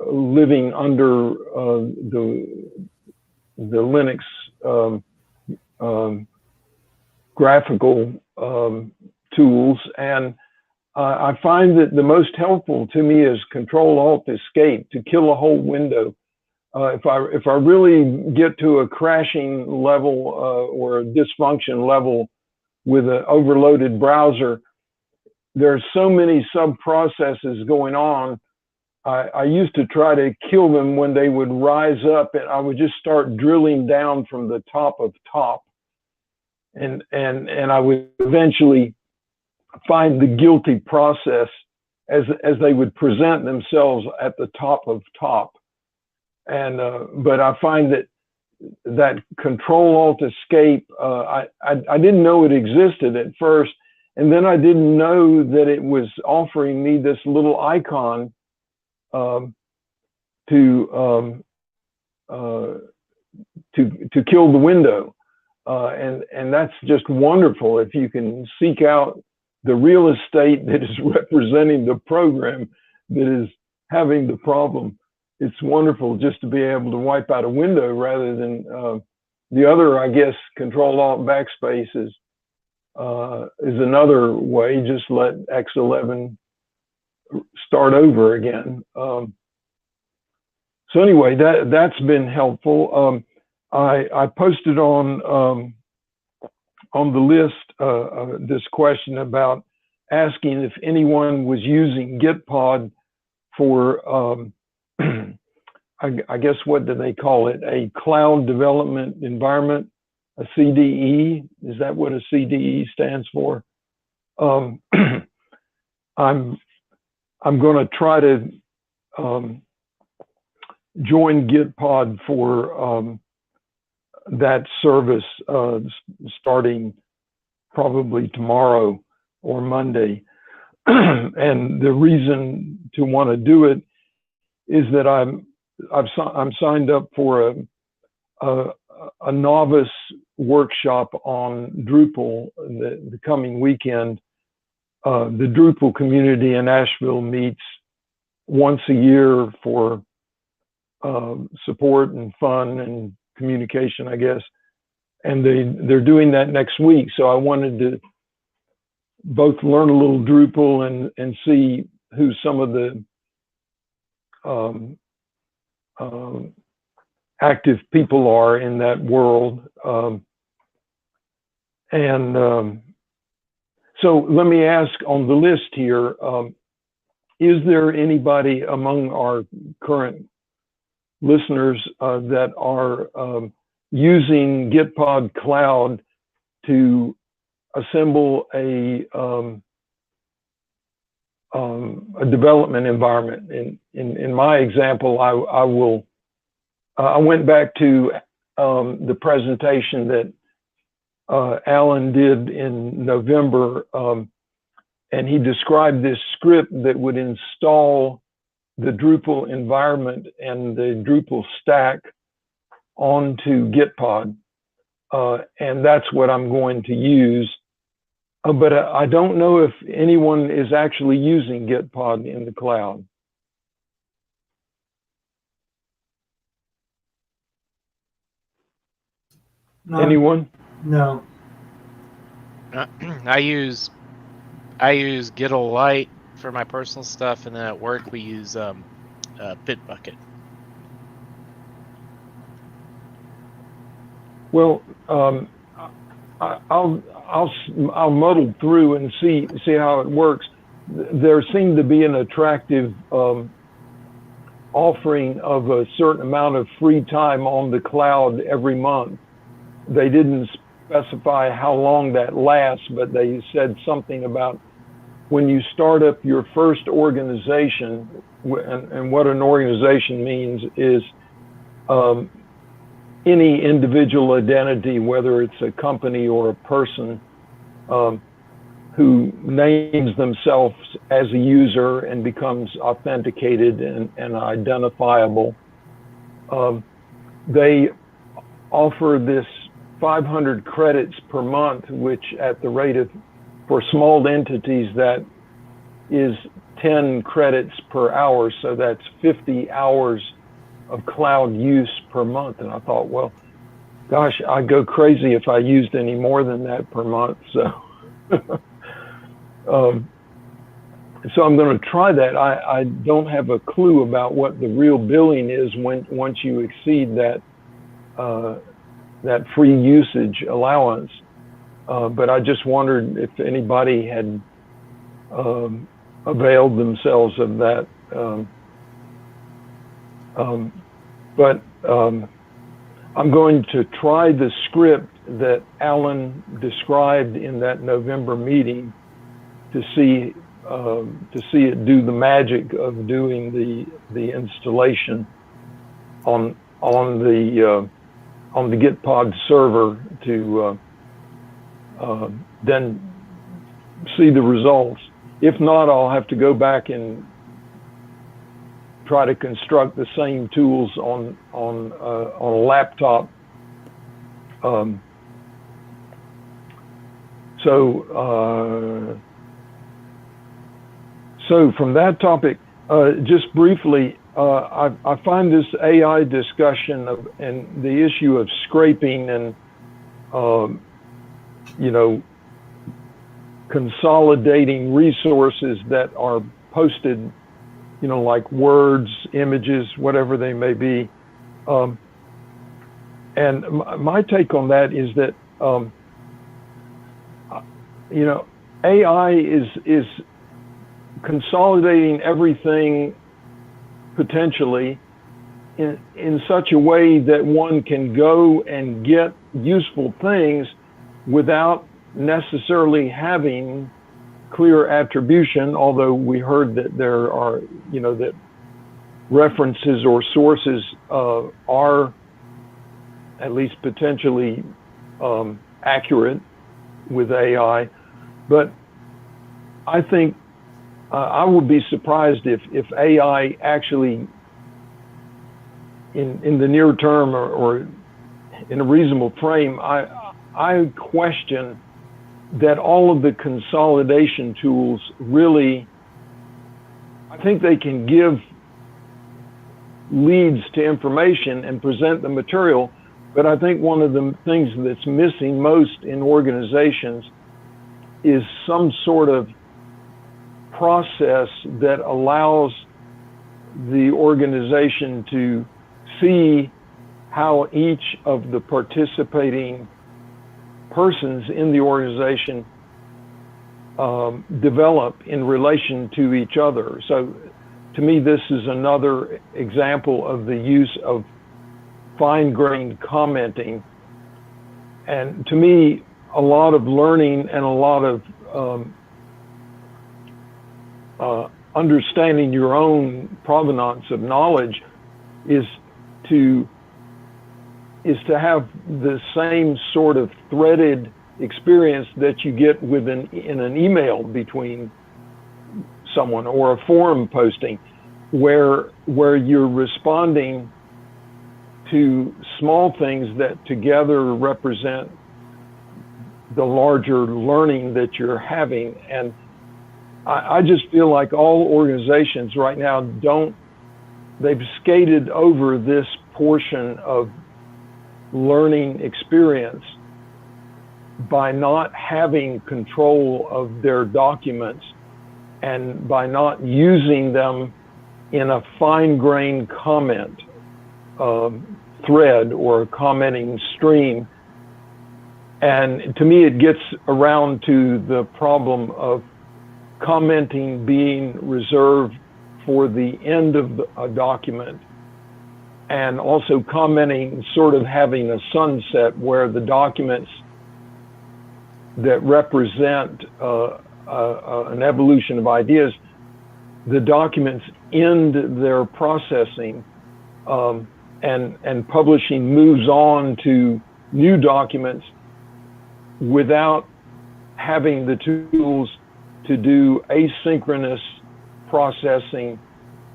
living under the Linux graphical tools, and I find that the most helpful to me is Control-Alt-Escape to kill a whole window. If I really get to a crashing level or a dysfunction level with an overloaded browser. There's so many sub processes going on. I used to try to kill them when they would rise up, and I would just start drilling down from the top of top, and I would eventually find the guilty process as they would present themselves at the top of top. And but I find that Control Alt Escape, I didn't know it existed at first, and then I didn't know that it was offering me this little icon to kill the window, and that's just wonderful. If you can seek out the real estate that is representing the program that is having the problem, it's wonderful just to be able to wipe out a window rather than the other. I guess Control Alt Backspace is another way. Just let X11 start over again. So anyway, that's been helpful. I posted on the list this question about asking if anyone was using Gitpod for I guess, what do they call it? A cloud development environment, a CDE. Is that what a CDE stands for? I'm going to try to join Gitpod for that service starting probably tomorrow or Monday. And the reason to want to do it is that I'm signed up for a novice workshop on Drupal the coming weekend. The Drupal community in Asheville meets once a year for support and fun and communication, I guess. And they're doing that next week. So I wanted to both learn a little Drupal and see who some of the active people are in that world. So let me ask on the list here, is there anybody among our current listeners that are using Gitpod Cloud to assemble a development environment? In my example, I went back to the presentation that Alan did in November, and he described this script that would install the Drupal environment and the Drupal stack onto Gitpod, and that's what I'm going to use. But I don't know if anyone is actually using Gitpod in the cloud. No. Anyone? No. I use Gittle for my personal stuff, and then at work we use Bitbucket. Well, I'll muddle through and see how it works. There seemed to be an attractive offering of a certain amount of free time on the cloud every month. They didn't specify how long that lasts, but they said something about when you start up your first organization, and what an organization means is any individual identity, whether it's a company or a person, who names themselves as a user and becomes authenticated and identifiable. They offer this 500 credits per month, which at the rate of, for small entities, that is 10 credits per hour. So that's 50 hours of cloud use per month. And I thought, well, gosh, I'd go crazy if I used any more than that per month. So, so I'm going to try that. I don't have a clue about what the real billing is once you exceed that free usage allowance. but I just wondered if anybody had availed themselves of that. But I'm going to try the script that Alan described in that November meeting to see it do the magic of doing the installation on the Gitpod server to then see the results. If not, I'll have to go back and try to construct the same tools on a laptop. So from that topic, just briefly, I find this AI discussion and the issue of scraping and consolidating resources that are posted, like words, images, whatever they may be. And my take on that is that, AI is consolidating everything potentially in such a way that one can go and get useful things without necessarily having clear attribution, although we heard that there are, that references or sources are at least potentially accurate with AI. But I think I would be surprised if AI actually in the near term or in a reasonable frame, I question that all of the consolidation tools really, I think they can give leads to information and present the material, but I think one of the things that's missing most in organizations is some sort of process that allows the organization to see how each of the participating persons in the organization develop in relation to each other. So to me, this is another example of the use of fine-grained commenting. And to me, a lot of learning and a lot of understanding your own provenance of knowledge is to have the same sort of threaded experience that you get in an email between someone or a forum posting, where you're responding to small things that together represent the larger learning that you're having. And I just feel like all organizations right now they've skated over this portion of learning experience by not having control of their documents and by not using them in a fine-grained comment thread or a commenting stream. And to me, it gets around to the problem of commenting being reserved for the end of a document, and also commenting sort of having a sunset where the documents that represent an evolution of ideas, the documents end their processing and publishing moves on to new documents without having the tools to do asynchronous processing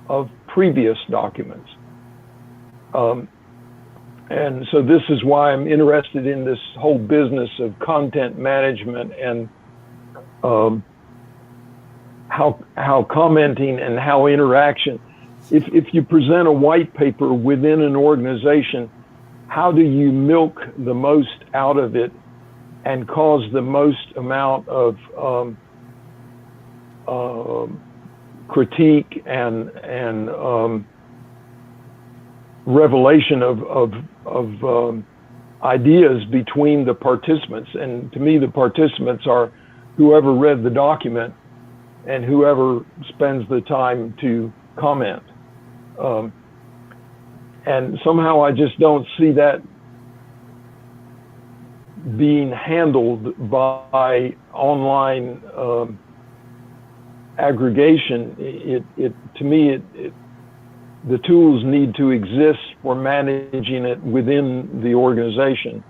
of previous documents. And so this is why I'm interested in this whole business of content management and how commenting and how interaction. If you present a white paper within an organization, how do you milk the most out of it and cause the most amount of critique and revelation of ideas between the participants. And to me, the participants are whoever read the document and whoever spends the time to comment. And somehow I just don't see that being handled by online aggregation. To me, the tools need to exist for managing it within the organization.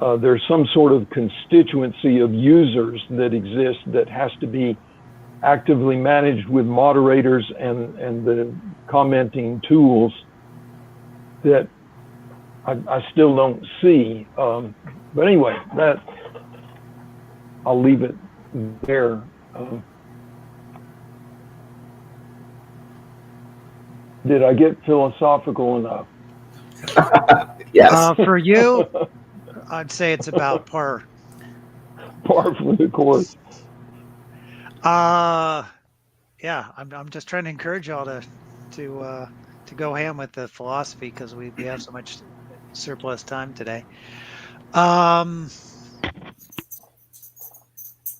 There's some sort of constituency of users that exist that has to be actively managed with moderators and the commenting tools that I still don't see. But anyway, I'll leave it there. Did I get philosophical enough? Yes. For you, I'd say it's about par. Par for the course. Yeah, I'm just trying to encourage y'all to go ham with the philosophy because we have so much surplus time today.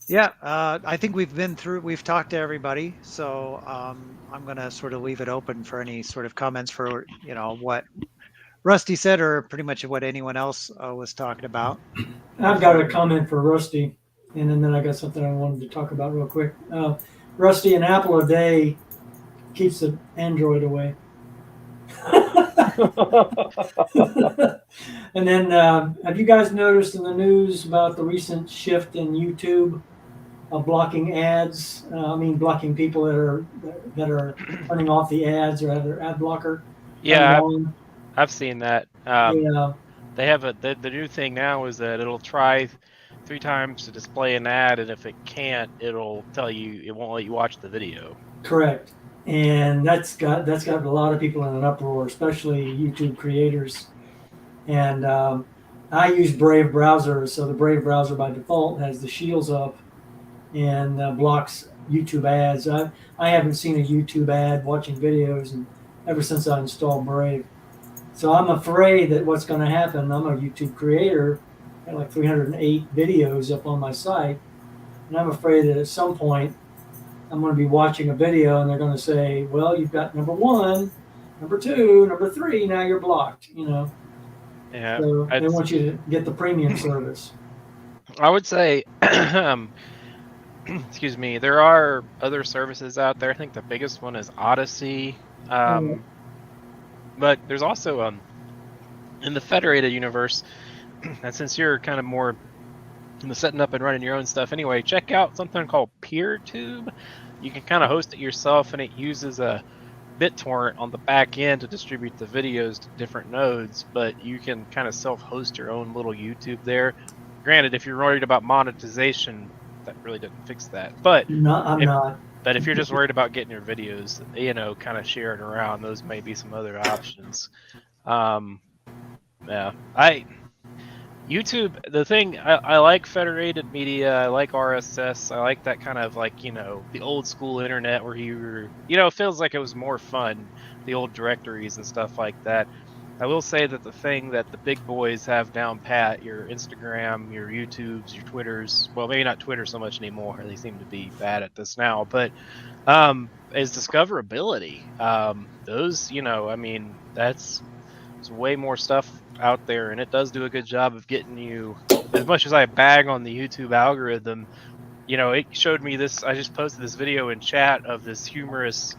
Yeah, I think we've talked to everybody, so I'm going to sort of leave it open for any sort of comments for, what Rusty said or pretty much what anyone else was talking about. I've got a comment for Rusty, and then I got something I wanted to talk about real quick. Rusty, an apple a day keeps the Android away. And then, have you guys noticed in the news about the recent shift in YouTube of blocking ads? Blocking people that are turning off the ads or have their ad blocker. Yeah, I've seen that. Yeah. They have the new thing now is that it'll try 3 times to display an ad, and if it can't, it'll tell you it won't let you watch the video. Correct. And that's got a lot of people in an uproar, especially YouTube creators. And I use Brave browser, so the Brave browser by default has the shields up and blocks YouTube ads. I haven't seen a YouTube ad watching videos and ever since I installed Brave. So I'm afraid that what's going to happen, I'm a YouTube creator, I have like 308 videos up on my site, and I'm afraid that at some point I'm going to be watching a video and they're going to say, well, you've got number 1, number 2, number 3, now you're blocked, Yeah. So they want you to get the premium service. I would say, excuse me, there are other services out there. I think the biggest one is Odyssey. But there's also in the federated universe, and since you're kind of more in the setting up and running your own stuff anyway, check out something called PeerTube. You can kind of host it yourself, and it uses a BitTorrent on the back end to distribute the videos to different nodes, but you can kind of self-host your own little YouTube there. Granted, if you're worried about monetization, that really doesn't fix that. But no, I'm not. But if you're just worried about getting your videos, kind of shared around, those may be some other options. Yeah, YouTube, the thing, I like federated media, I like RSS, I like that kind of the old school internet where it feels like it was more fun, the old directories and stuff like that. I will say that the thing that the big boys have down pat, your Instagram, your YouTubes, your Twitters, well, maybe not Twitter so much anymore, they seem to be bad at this now, but is discoverability. There's way more stuff out there, and it does do a good job of getting you. As much as I bag on the YouTube algorithm, it showed me this. I just posted this video in chat of this humorous,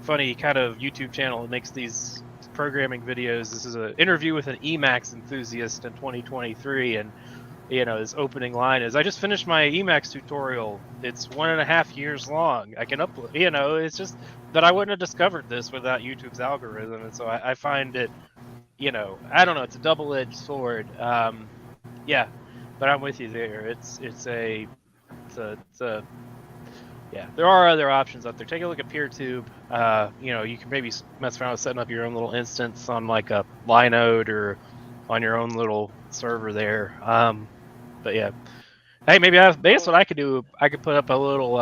funny kind of YouTube channel that makes these programming videos. This is an interview with an Emacs enthusiast in 2023, and his opening line is, "I just finished my Emacs tutorial. It's 1.5 years long. I can upload." It's just that I wouldn't have discovered this without YouTube's algorithm, and so I find it. I don't know. It's a double-edged sword. Yeah, but I'm with you there. Yeah. There are other options out there. Take a look at PeerTube. You can maybe mess around with setting up your own little instance on like a Linode or on your own little server there. But yeah, hey, maybe that's what I could do. I could put up a little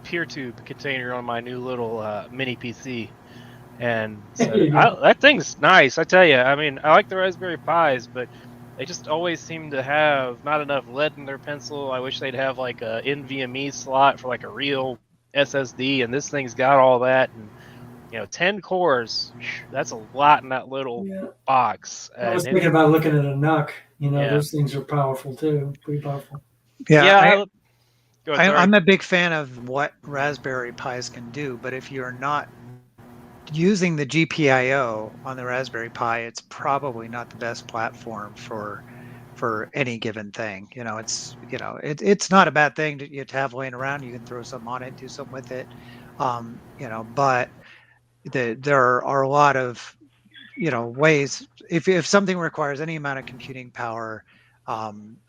PeerTube container on my new little mini PC. and There said, you go. "That thing's nice." I tell you, I mean, I like the Raspberry Pis, but they just always seem to have not enough lead in their pencil. I wish they'd have like a NVMe slot for like a real SSD, and this thing's got all that. And 10 cores, that's a lot in that little Yeah. box. I was And thinking about looking at a NUC. yeah, Those things are powerful too, pretty powerful. Yeah, yeah. Go ahead, sorry. I'm a big fan of what Raspberry Pis can do, but if you're not using the GPIO on the Raspberry Pi, it's probably not the best platform for any given thing. It's not a bad thing to have laying around. You can throw something on it, do something with it. But there are a lot of ways. If something requires any amount of computing power,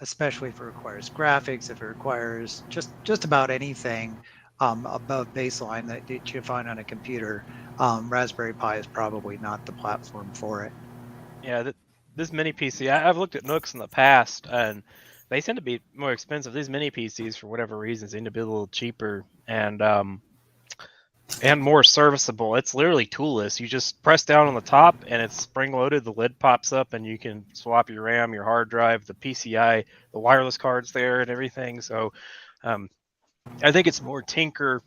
especially if it requires graphics, if it requires just about anything above baseline that you find on a computer, Raspberry Pi is probably not the platform for it. Yeah, this mini PC, I've looked at Nooks in the past, and they tend to be more expensive. These mini PCs, for whatever reason, seem to be a little cheaper and more serviceable. It's literally toolless. You just press down on the top, and it's spring loaded. The lid pops up, and you can swap your RAM, your hard drive, the PCI, the wireless cards there, and everything. So, I think it's more tinker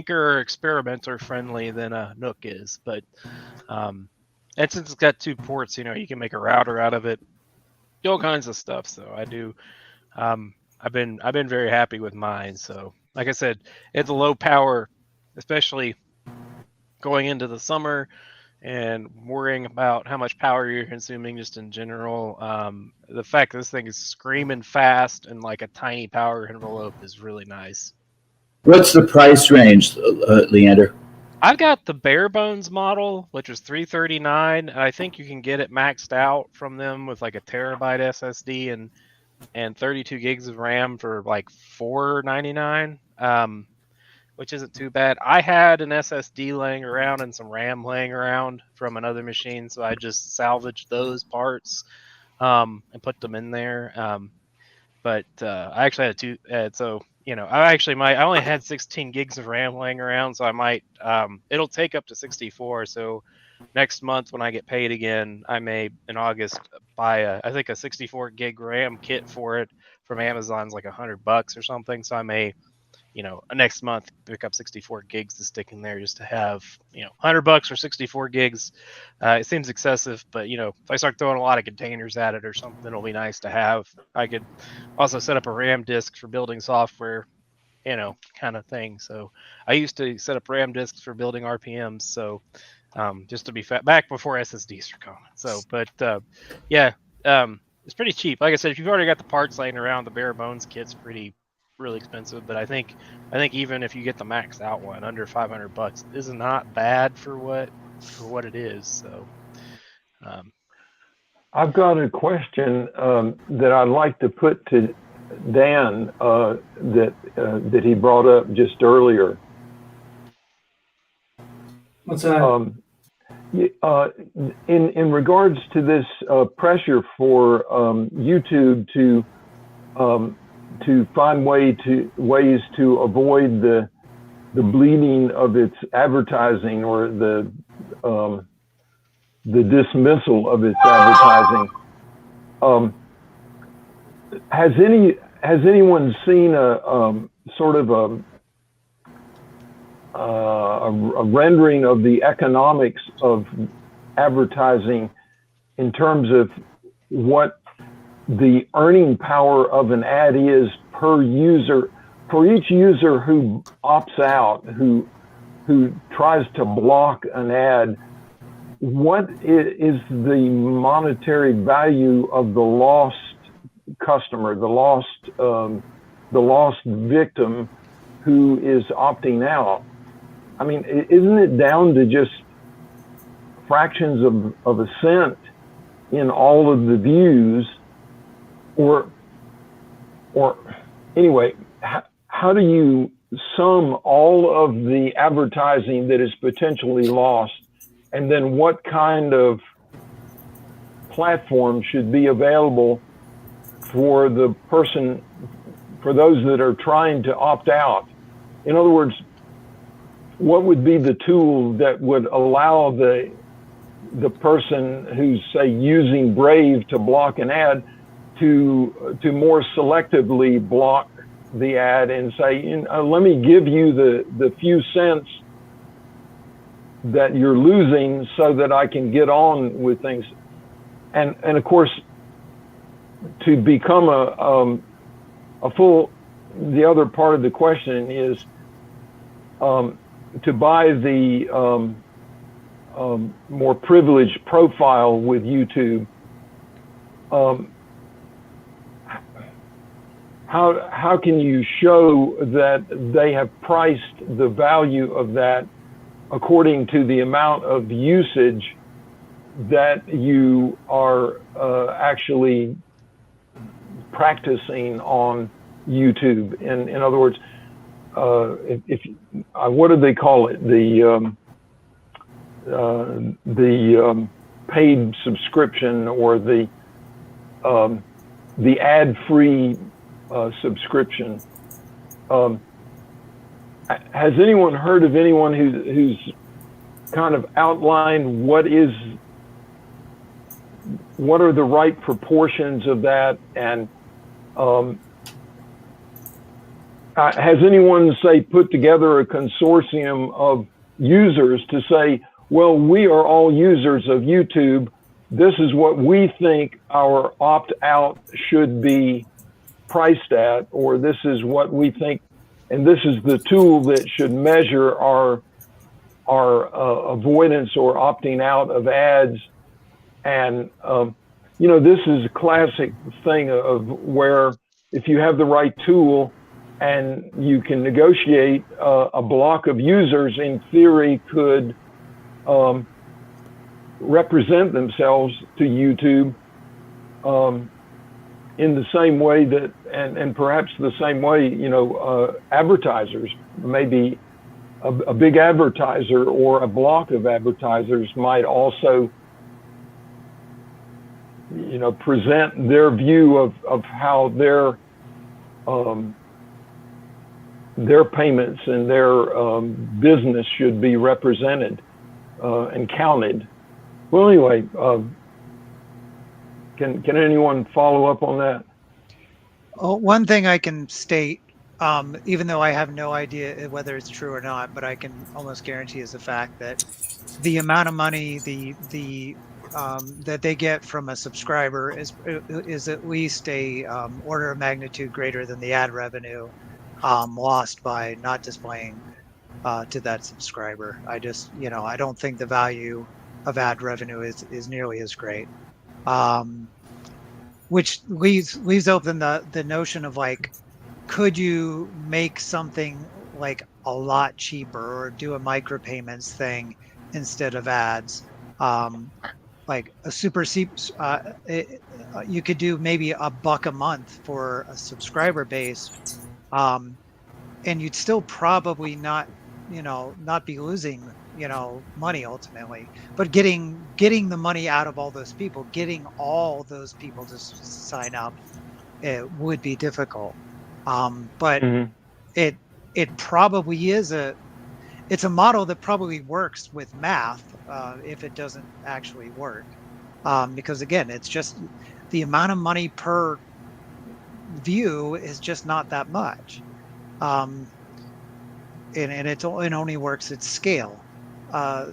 or experimenter friendly than a Nook is, but and since it's got 2 ports, you can make a router out of it, all kinds of stuff. So I do. I've been very happy with mine. So like I said, it's a low power, especially going into the summer and worrying about how much power you're consuming just in general. The fact that this thing is screaming fast and like a tiny power envelope is really nice. What's the price range, Leander? I've got the bare bones model, which is $339, and I think you can get it maxed out from them with like a terabyte SSD and 32 gigs of RAM for like $499, which isn't too bad. I had an SSD laying around and some RAM laying around from another machine, so I just salvaged those parts and put them in there. But I actually had two, so I only had 16 gigs of RAM laying around, so I might it'll take up to 64. So next month when I get paid again, I may in August buy I think a 64 gig RAM kit for it from Amazon's like $100 or something. So I may next month pick up 64 gigs to stick in there just to have $100 for 64 gigs. It seems excessive, but if I start throwing a lot of containers at it or something, it'll be nice to have. I could also set up a RAM disk for building software, kind of thing. So I used to set up RAM disks for building RPMs. So just to be back before SSDs are coming. So, but it's pretty cheap. Like I said, if you've already got the parts laying around, the bare bones kit's really expensive. But I think even if you get the maxed out one under $500, is not bad for what it is. So. I've got a question that I'd like to put to Dan that he brought up just earlier. What's that? In regards to this pressure for YouTube to find ways to avoid the bleeding of its advertising or the dismissal of its advertising. Has anyone seen a sort of a rendering of the economics of advertising in terms of what the earning power of an ad is per user, for each user who opts out, who tries to block an ad? What is the monetary value of the lost customer, the lost victim who is opting out? I mean, isn't it down to just fractions of a cent in all of the views? Or anyway, how do you sum all of the advertising that is potentially lost? And then what kind of platform should be available for the person, for those that are trying to opt out? In other words, what would be the tool that would allow the person who's, say, using Brave to block an ad to more selectively block the ad and say, let me give you the few cents that you're losing so that I can get on with things. And of course, to become a full, the other part of the question is to buy the more privileged profile with YouTube. How can you show that they have priced the value of that according to the amount of usage that you are actually practicing on YouTube? In other words, if what do they call it? The paid subscription, or the ad-free subscription. Has anyone heard of anyone who's kind of outlined what are the right proportions of that? And has anyone, say, put together a consortium of users to say, well, we are all users of YouTube. This is what we think our opt-out should be priced at, or this is what we think, and this is the tool that should measure our avoidance or opting out of ads. And this is a classic thing of where if you have the right tool and you can negotiate, a block of users in theory could represent themselves to YouTube in the same way that, and perhaps the same way, advertisers, maybe a big advertiser or a block of advertisers might also, present their view of how their payments and their business should be represented and counted. Well, anyway, can anyone follow up on that? Oh, one thing I can state, even though I have no idea whether it's true or not, but I can almost guarantee is the fact that the amount of money that they get from a subscriber is at least a order of magnitude greater than the ad revenue lost by not displaying to that subscriber. I just, I don't think the value of ad revenue is nearly as great. Which leaves open the notion of, like, could you make something like a lot cheaper or do a micropayments thing instead of ads? Like a you could do maybe $1 a month for a subscriber base, and you'd still probably not be losing money ultimately, but getting the money out of all those people, getting all those people to sign up, it would be difficult. But it probably is it's a model that probably works with math, if it doesn't actually work, because again, it's just the amount of money per view is just not that much, and it only works at scale. I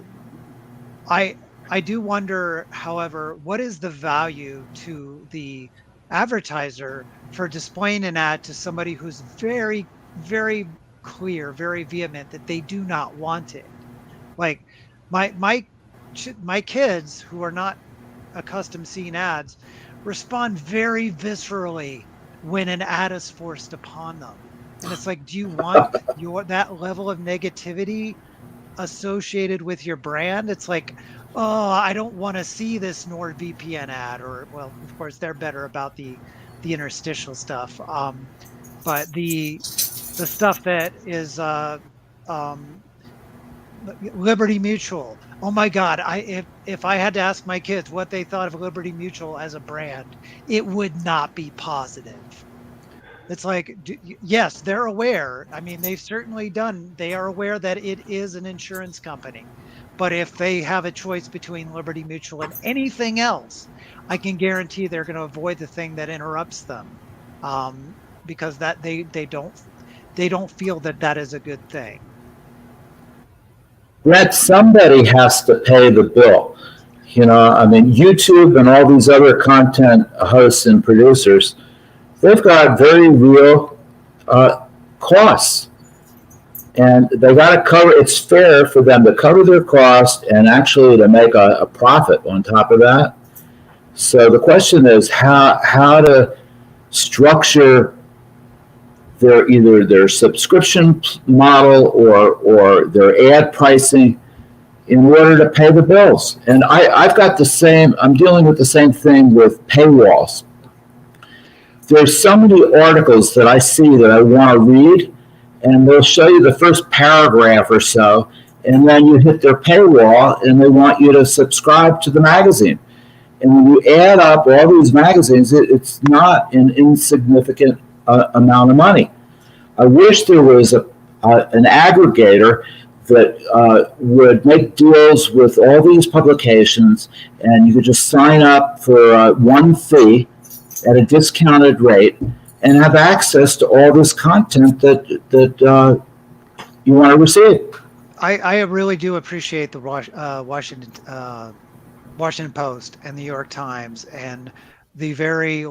do wonder, however, what is the value to the advertiser for displaying an ad to somebody who's very, very clear, very vehement that they do not want it? Like my kids, who are not accustomed to seeing ads, respond very viscerally when an ad is forced upon them. And it's like, do you want that level of negativity associated with your brand? It's like, oh, I don't want to see this NordVPN ad, or, well, of course they're better about the interstitial stuff, but the stuff that is Liberty Mutual. Oh my God, if I had to ask my kids what they thought of Liberty Mutual as a brand, it would not be positive. It's like, yes, they're aware. I mean, they are aware that it is an insurance company. But if they have a choice between Liberty Mutual and anything else, I can guarantee they're going to avoid the thing that interrupts them, um, because that they don't feel that that is a good thing. Brett, somebody has to pay the bill. I mean, YouTube and all these other content hosts and producers, they've got very real costs. And they got to cover, it's fair for them to cover their cost and actually to make a profit on top of that. So the question is how to structure either their subscription model or their ad pricing in order to pay the bills. And I'm dealing with the same thing with paywalls. There's so many articles that I see that I want to read, and they'll show you the first paragraph or so, and then you hit their paywall and they want you to subscribe to the magazine. And when you add up all these magazines, it's not an insignificant amount of money. I wish there was an aggregator that would make deals with all these publications, and you could just sign up for one fee at a discounted rate and have access to all this content that you want to receive. I really do appreciate the Washington Post and the New York Times and the very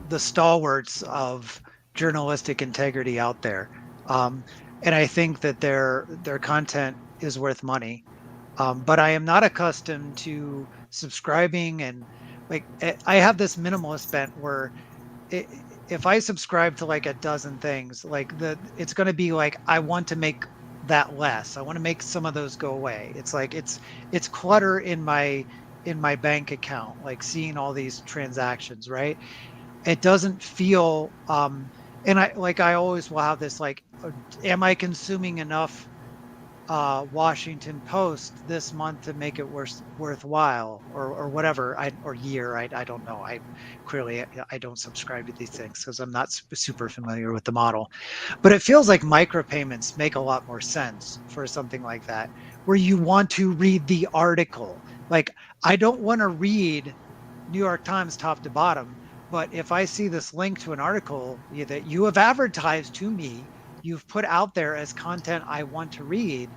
the stalwarts of journalistic integrity out there. And I think that their content is worth money. But I am not accustomed to subscribing, and I have this minimalist bent where if I subscribe to a dozen things, it's going to be I want to make that less. I want to make some of those go away. It's it's clutter in my bank account, seeing all these transactions, right? It doesn't feel and I always will have this am I consuming enough Washington Post this month to make it worthwhile, or whatever, or year. I don't know. I don't subscribe to these things because I'm not super familiar with the model. But it feels like micropayments make a lot more sense for something like that, where you want to read the article. I don't want to read New York Times top to bottom, but if I see this link to an article that you have advertised to me, you've put out there as content I want to read,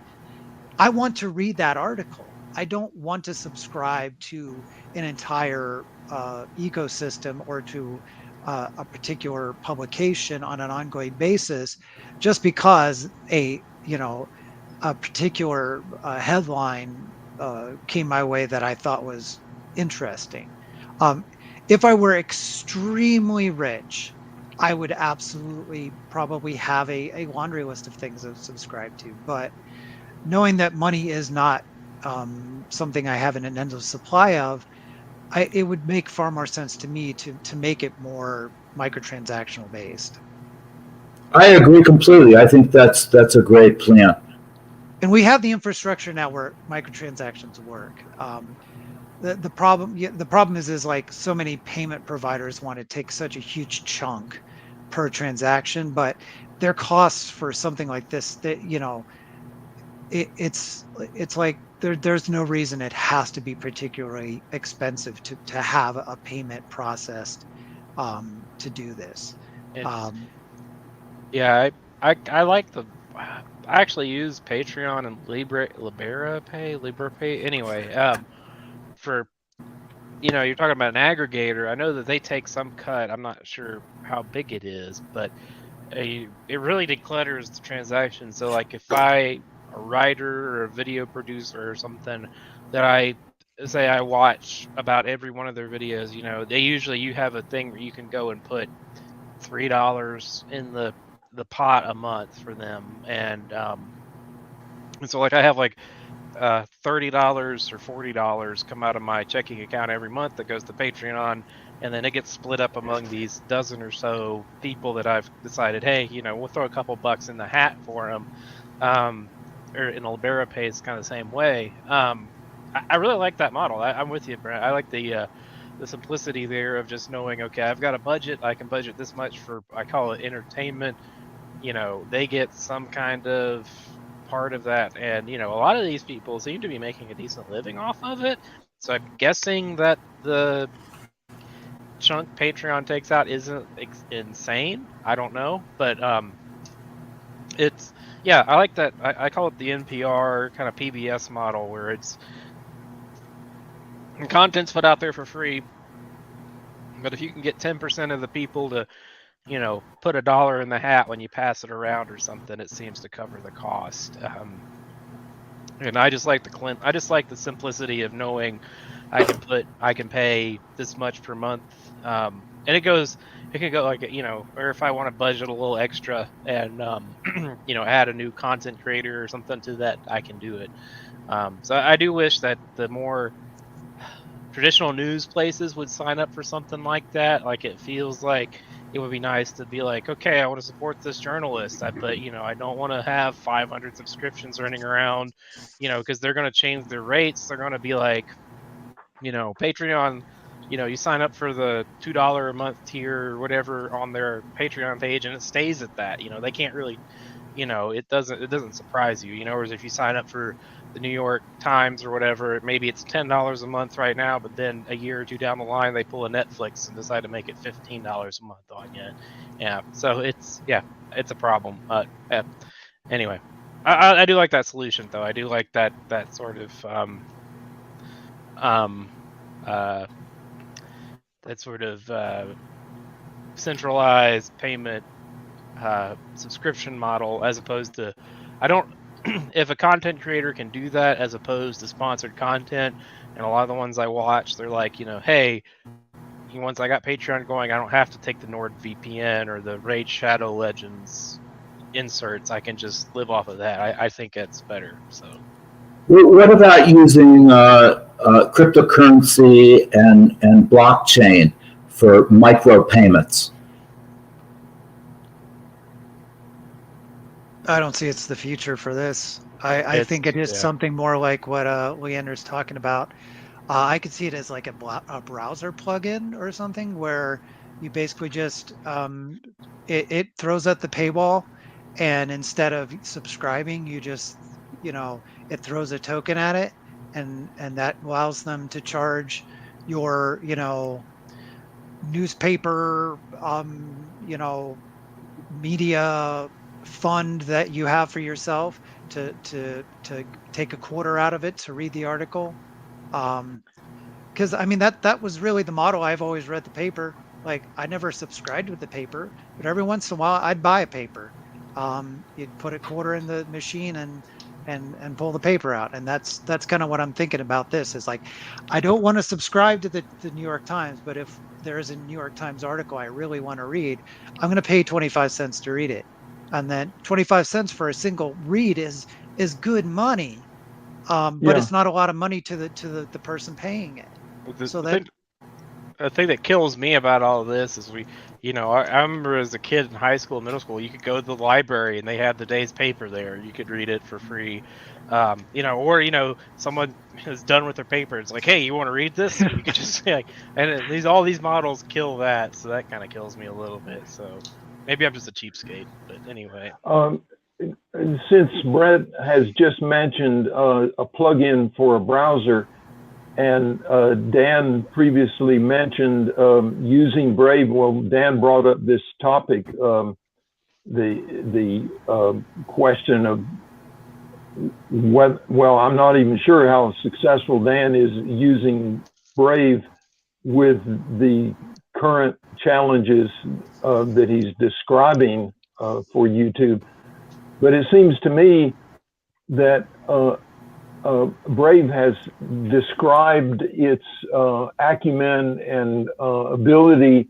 I want to read that article. I don't want to subscribe to an entire ecosystem or to a particular publication on an ongoing basis just because a particular headline came my way that I thought was interesting. If I were extremely rich, I would absolutely probably have a laundry list of things to subscribe to. But knowing that money is not something I have an endless supply of, it would make far more sense to me to make it more microtransactional based. I agree completely. I think that's a great plan. And we have the infrastructure now where microtransactions work. The problem is so many payment providers want to take such a huge chunk per transaction, but their costs for something like this, that it's there's no reason it has to be particularly expensive to have a payment processed to do this. Yeah, I like I actually use Patreon and Liberapay anyway. For you're talking about an aggregator. I know that they take some cut. I'm not sure how big it is, but it really declutters the transaction. So if a writer or a video producer or something that I watch about every one of their videos, you have a thing where you can go and put $3 in the pot a month for them, and so I have $30 or $40 come out of my checking account every month that goes to Patreon, and then it gets split up among these dozen or so people that I've decided, hey, we'll throw a couple bucks in the hat for them. Or in Liberapay, it's kind of the same way. I really like that model. I'm with you, Brent. I like the the simplicity there of just knowing, okay, I've got a budget, I can budget this much for, I call it entertainment. They get some kind of part of that, and a lot of these people seem to be making a decent living off of it. So I'm guessing that the chunk Patreon takes out isn't insane. I don't know, but it's I like that. I call it the NPR kind of PBS model, where it's content's put out there for free, but if you can get 10% of the people to put $1 in the hat when you pass it around or something, it seems to cover the cost. And I just like the simplicity of knowing I can pay this much per month. And it can go like, or if I want to budget a little extra and add a new content creator or something to that, I can do it. So I do wish that the more traditional news places would sign up for something like that. Like, it feels like it would be nice to be like, okay, I want to support this journalist, but I don't want to have 500 subscriptions running around, because they're going to change their rates. They're going to be like, Patreon, you sign up for the $2 a month tier or whatever on their Patreon page, and it stays at that. They can't really, it doesn't surprise you. Whereas if you sign up for the New York Times or whatever, maybe it's $10 a month right now, but then a year or two down the line, they pull a Netflix and decide to make it $15 a month on you. Yeah, so it's a problem. Anyway, I do like that solution, though. I do like that sort of centralized payment subscription model, as opposed to, I don't if a content creator can do that as opposed to sponsored content, and a lot of the ones I watch, they're like, hey, once I got Patreon going, I don't have to take the NordVPN or the Raid Shadow Legends inserts. I can just live off of that. I think it's better. So What about using cryptocurrency and blockchain for micropayments? I don't see it's the future for this. I think it is something more like what Leander's talking about. I could see it as like a browser plugin or something, where you basically just it throws out the paywall, and instead of subscribing, you just it throws a token at it, and that allows them to charge your newspaper media fund that you have for yourself to take a quarter out of it to read the article. Because I mean that was really the model. I've always read the paper. Like, I never subscribed with the paper, but every once in a while I'd buy a paper. You'd put a quarter in the machine and pull the paper out, and that's kind of what I'm thinking about this. Is like, I don't want to subscribe to the New York Times, but if there is a New York Times article I really want to read, I'm going to pay 25 cents to read it, and then 25 cents for a single read is good money. But it's not a lot of money to the person paying it. The thing that kills me about all of this is I remember as a kid in high school, middle school, you could go to the library and they had the day's paper there. You could read it for free. Or someone is done with their paper. It's like, hey, you want to read this? And you could just and all these models kill that. So that kind of kills me a little bit. So maybe I'm just a cheapskate, but anyway. Since Brett has just mentioned a plugin for a browser, and Dan previously mentioned using Brave. Well, Dan brought up this topic, the question of whether, well, I'm not even sure how successful Dan is using Brave with the current challenges that he's describing for YouTube. But it seems to me that Brave has described its acumen and ability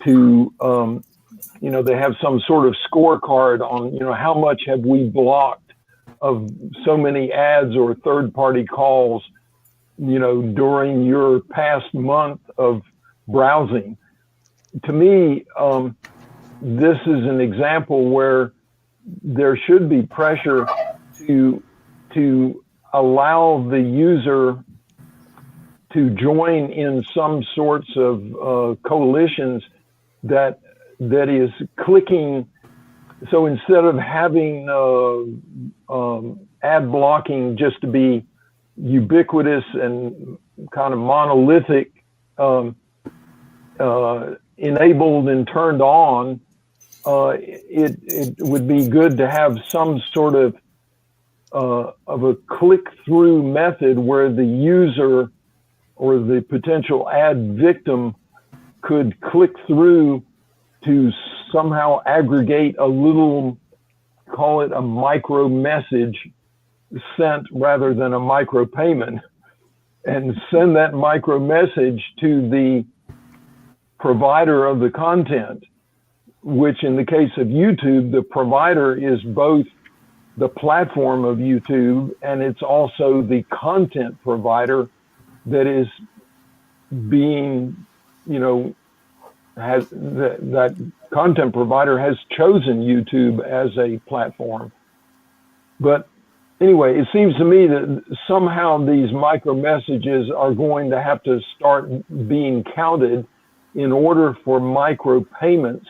to, they have some sort of scorecard on, how much have we blocked of so many ads or third-party calls, during your past month of browsing. To me, this is an example where there should be pressure to allow the user to join in some sorts of coalitions that is clicking. So instead of having ad blocking just to be ubiquitous and kind of monolithic, enabled and turned on, it would be good to have some sort of a click-through method where the user or the potential ad victim could click through to somehow aggregate a little, call it a micro message sent rather than a micro payment, and send that micro message to the provider of the content, which in the case of YouTube, the provider is both the platform of YouTube and it's also the content provider that is being, has that content provider has chosen YouTube as a platform. But anyway, it seems to me that somehow these micro messages are going to have to start being counted in order for micro payments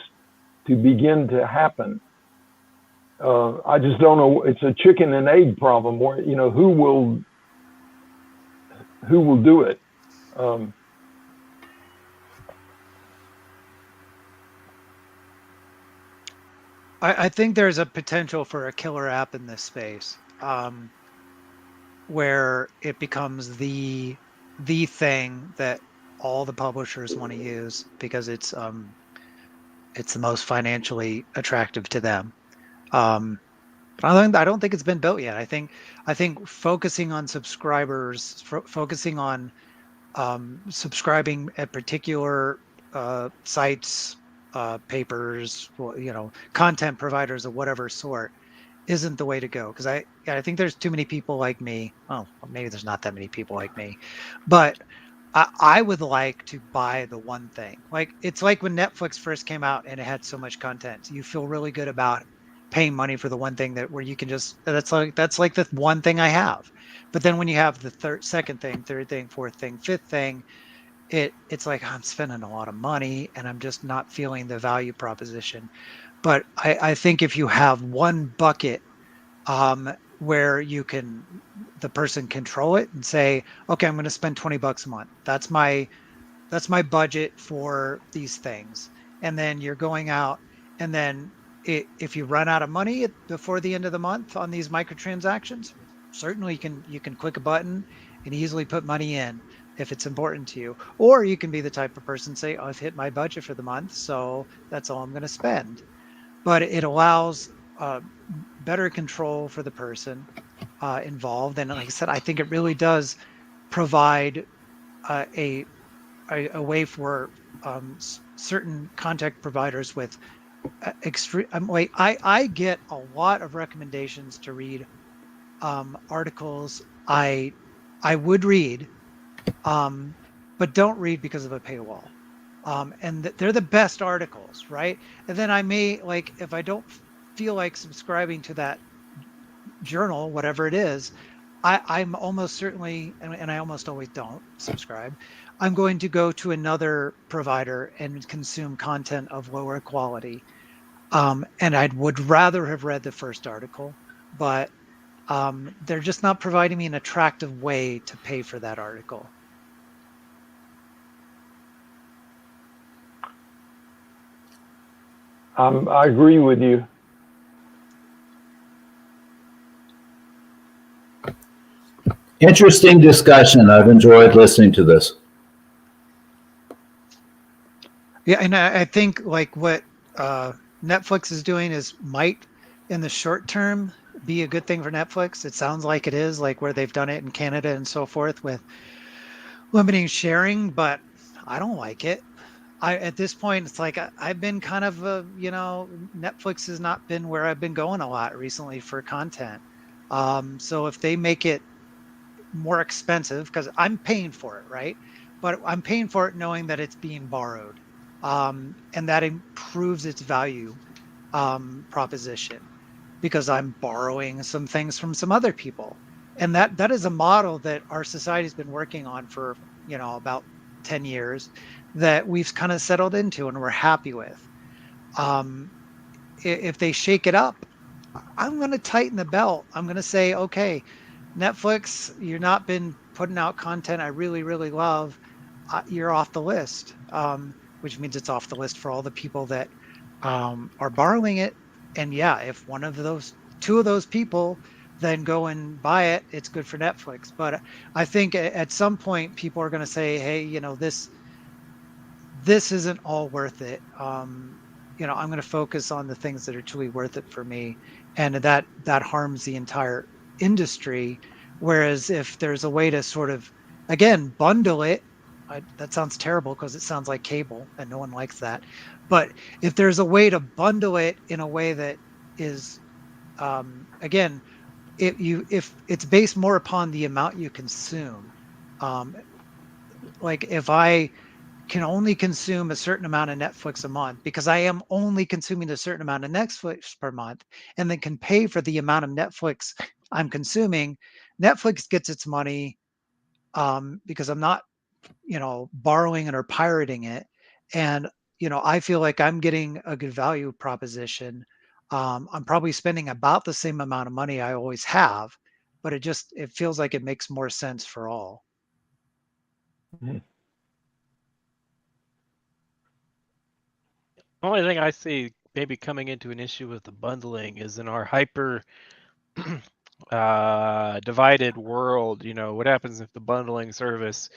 to begin to happen. I just don't know. It's a chicken and egg problem where, who will do it? I think there's a potential for a killer app in this space, where it becomes the thing that all the publishers want to use because it's the most financially attractive to them. But I don't think it's been built yet. I think focusing on subscribers, focusing on subscribing at particular sites, papers, content providers of whatever sort isn't the way to go. Because I think there's too many people like me. Oh, maybe there's not that many people like me, but I would like to buy the one thing. Like, it's like when Netflix first came out and it had so much content. You feel really good about paying money for the one thing where you can just, that's like the one thing I have. But then when you have the second thing, third thing, fourth thing, fifth thing, it's like I'm spending a lot of money and I'm just not feeling the value proposition. But I think if you have one bucket, where the person control it and say, okay, I'm going to spend $20 a month. That's my budget for these things. And then you're going out, and then if you run out of money before the end of the month on these microtransactions, certainly you can click a button and easily put money in if it's important to you. Or you can be the type of person say, oh, I've hit my budget for the month, so that's all I'm going to spend. But it allows better control for the person involved. And like I said, I think it really does provide a way for certain content providers with extreme. I get a lot of recommendations to read articles I would read, but don't read because of a paywall. And they're the best articles, right? And then I may, like, if I don't feel like subscribing to that journal, whatever it is, I'm almost certainly, and I almost always don't subscribe, I'm going to go to another provider and consume content of lower quality. And I would rather have read the first article, but they're just not providing me an attractive way to pay for that article. I agree with you. Interesting discussion. I've enjoyed listening to this. Yeah, and I think like what Netflix is doing might in the short term be a good thing for Netflix. It sounds like it is, like where they've done it in Canada and so forth with limiting sharing, but I don't like it. At this point, it's like I've been kind of Netflix has not been where I've been going a lot recently for content. So if they make it more expensive, because I'm paying for it, right? But I'm paying for it knowing that it's being borrowed, and that improves its value proposition because I'm borrowing some things from some other people. And that is a model that our society has been working on for about 10 years that we've kind of settled into and we're happy with. Um, if they shake it up, I'm going to tighten the belt. I'm going to say, okay, Netflix, you've not been putting out content I really, really love. You're off the list, which means it's off the list for all the people that are borrowing it. And yeah, if two of those people then go and buy it, it's good for Netflix. But I think at some point people are going to say, hey, this isn't all worth it. I'm going to focus on the things that are truly worth it for me, and that harms the entire industry. Whereas if there's a way to sort of, again, bundle it, that sounds terrible because it sounds like cable, and no one likes that. But if there's a way to bundle it in a way that is, again, if it's based more upon the amount you consume, um, like if I can only consume a certain amount of Netflix a month because I am only consuming a certain amount of Netflix per month and then can pay for the amount of Netflix I'm consuming. Netflix gets its money because I'm not, borrowing it or pirating it. And, I feel like I'm getting a good value proposition. I'm probably spending about the same amount of money I always have, but it feels like it makes more sense for all. Mhm. The only thing I see maybe coming into an issue with the bundling is in our hyper divided world. What happens if the bundling service,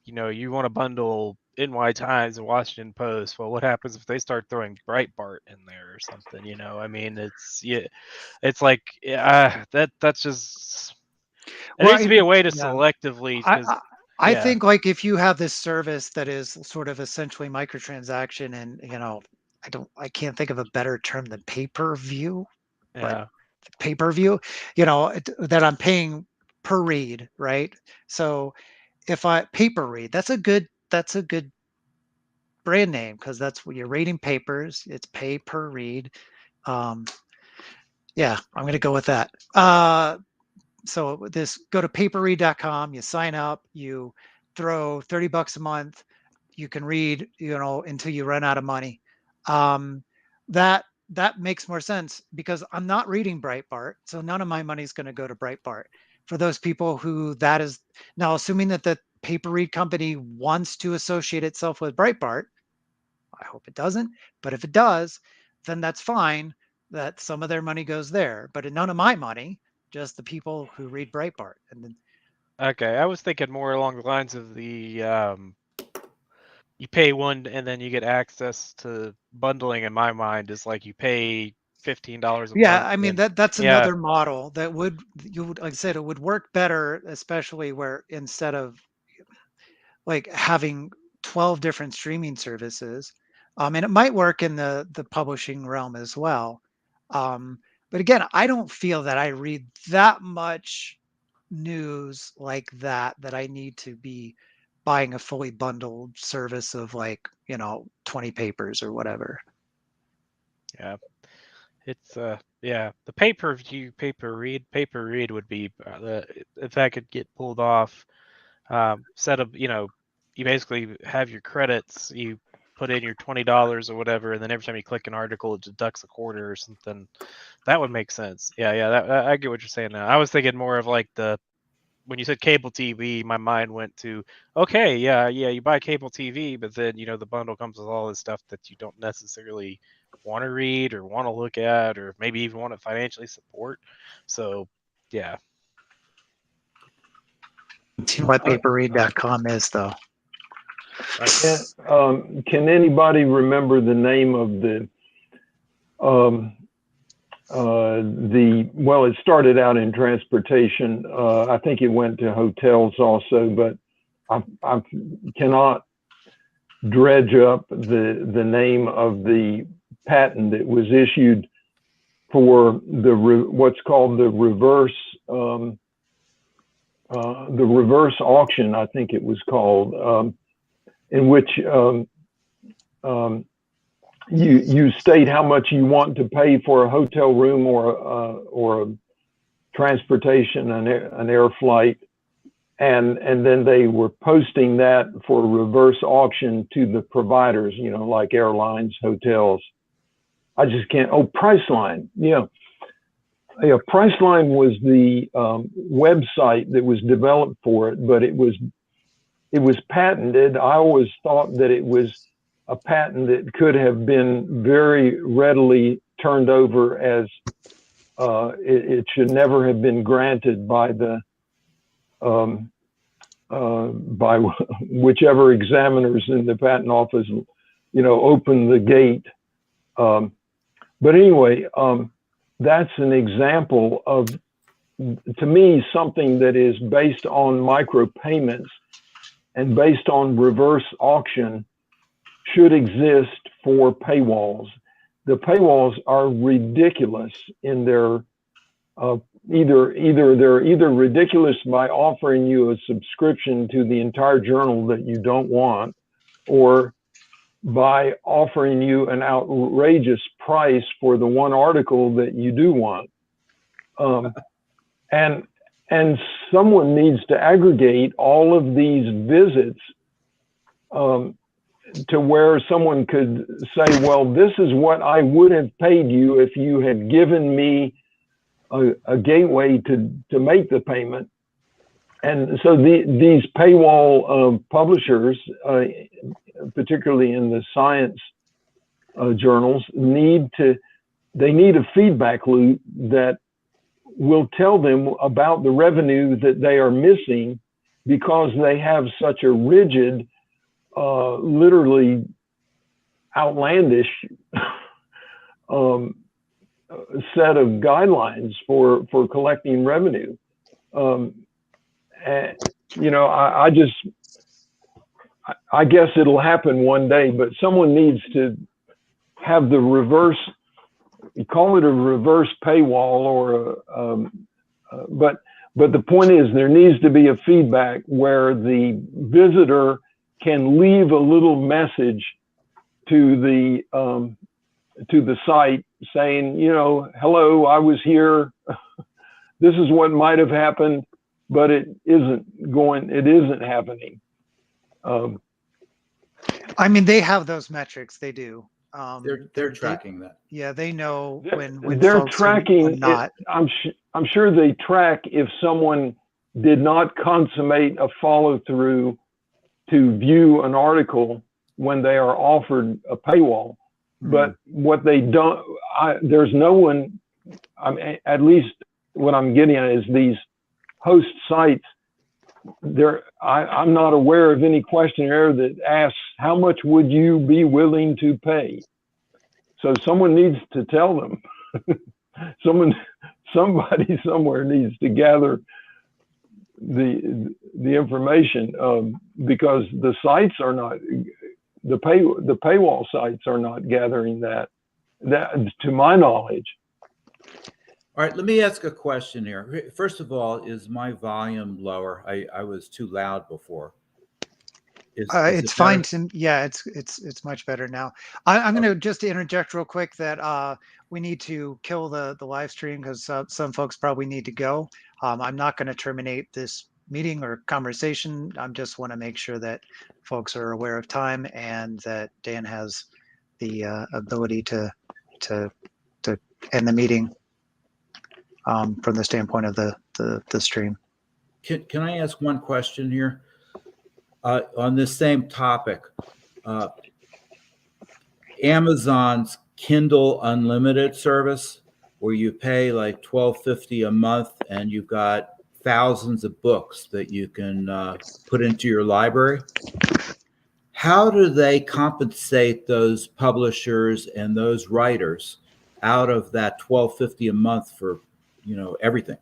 you want to bundle NY Times and Washington Post? Well, what happens if they start throwing Breitbart in there or something? I mean, it's like that's just there Well, needs to be a way to selectively I, because I I yeah, think like if you have this service that is sort of essentially microtransaction and I can't think of a better term than pay-per-view, but yeah. pay-per-view, that I'm paying per read, right? So if I pay-per read, that's a good brand name because that's what you're reading papers. It's pay per read. Um, yeah, I'm gonna go with that. So go to paperread.com, you sign up, you throw $30 a month, you can read, until you run out of money. um, that makes more sense because I'm not reading Breitbart, so none of my money is going to go to Breitbart. For those people who that is now, assuming that the paper read company wants to associate itself with Breitbart, I hope it doesn't, but if it does, then that's fine that some of their money goes there, but none of my money, just the people who read Breitbart. And then, Okay, I was thinking more along the lines of the you pay one and then you get access to bundling. In my mind, is like you pay $15 a yeah, month I mean and that's yeah, another model that like I said, it would work better, especially where instead of like having 12 different streaming services. And it might work in the publishing realm as well. Um, but again, I don't feel that I read that much news like that I need to be buying a fully bundled service of like, 20 papers or whatever. yeah. It's yeah, the pay-per-view pay-per-read would be if that could get pulled off. Set up, you basically have your credits, you put in your $20 or whatever, and then every time you click an article, it deducts a quarter or something. That would make sense. Yeah, yeah, I get what you're saying now. I was thinking more of like when you said cable TV, my mind went to, okay, yeah, yeah, you buy cable TV, but then the bundle comes with all this stuff that you don't necessarily want to read or want to look at, or maybe even want to financially support. So, yeah, See what paperread.com is though. Can anybody remember the name of um, well, it started out in transportation. I think it went to hotels also, but I cannot dredge up the name of the patent that was issued for what's called the reverse auction, I think it was called, in which you state how much you want to pay for a hotel room or a transportation, an air flight, and then they were posting that for reverse auction to the providers, you know, like airlines, hotels. I just can't. Oh, Priceline, yeah, Priceline was the website that was developed for it, but it was patented. I always thought that it was a patent that could have been very readily turned over, as it should never have been granted by the by whichever examiners in the patent office, you know, opened the gate. But anyway, that's an example of, to me, something that is based on micropayments and based on reverse auction should exist for paywalls. The paywalls are ridiculous in their either ridiculous by offering you a subscription to the entire journal that you don't want, or by offering you an outrageous price for the one article that you do want. And someone needs to aggregate all of these visits to where someone could say, well, this is what I would have paid you if you had given me a gateway to make the payment. And so these paywall publishers, particularly in the science journals, need a feedback loop that will tell them about the revenue that they are missing, because they have such a rigid, literally outlandish set of guidelines for collecting revenue. And, you know, I guess it'll happen one day, but someone needs to have the reverse, you call it a reverse paywall, or but the point is, there needs to be a feedback where the visitor can leave a little message to the site saying, you know, hello, I was here. This is what might have happened, but it isn't happening. I mean, they have those metrics. They do. They're tracking that. Yeah, they know when they're folks tracking are not. I'm sure they track if someone did not consummate a follow through to view an article when they are offered a paywall. But what they don't, there's no one, at least what I'm getting at is these host sites, I'm not aware of any questionnaire that asks, how much would you be willing to pay? So someone needs to tell them. Somebody somewhere needs to gather the information, because the sites are not, the paywall sites are not gathering that to my knowledge. All right, let me ask a question here. First of all, is my volume lower? I was too loud before. It's fine. Yeah, it's much better now. I'm going to just interject real quick that we need to kill the live stream, because some folks probably need to go. I'm not going to terminate this meeting or conversation. I just want to make sure that folks are aware of time and that Dan has the ability to end the meeting from the standpoint of the stream. Can I ask one question here? On this same topic, Amazon's Kindle Unlimited service, where you pay like $12.50 a month and you've got thousands of books that you can put into your library. How do they compensate those publishers and those writers out of that $12.50 a month for, you know, everything?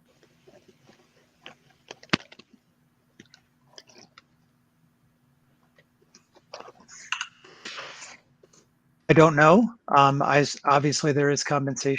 I don't know. Obviously there is compensation.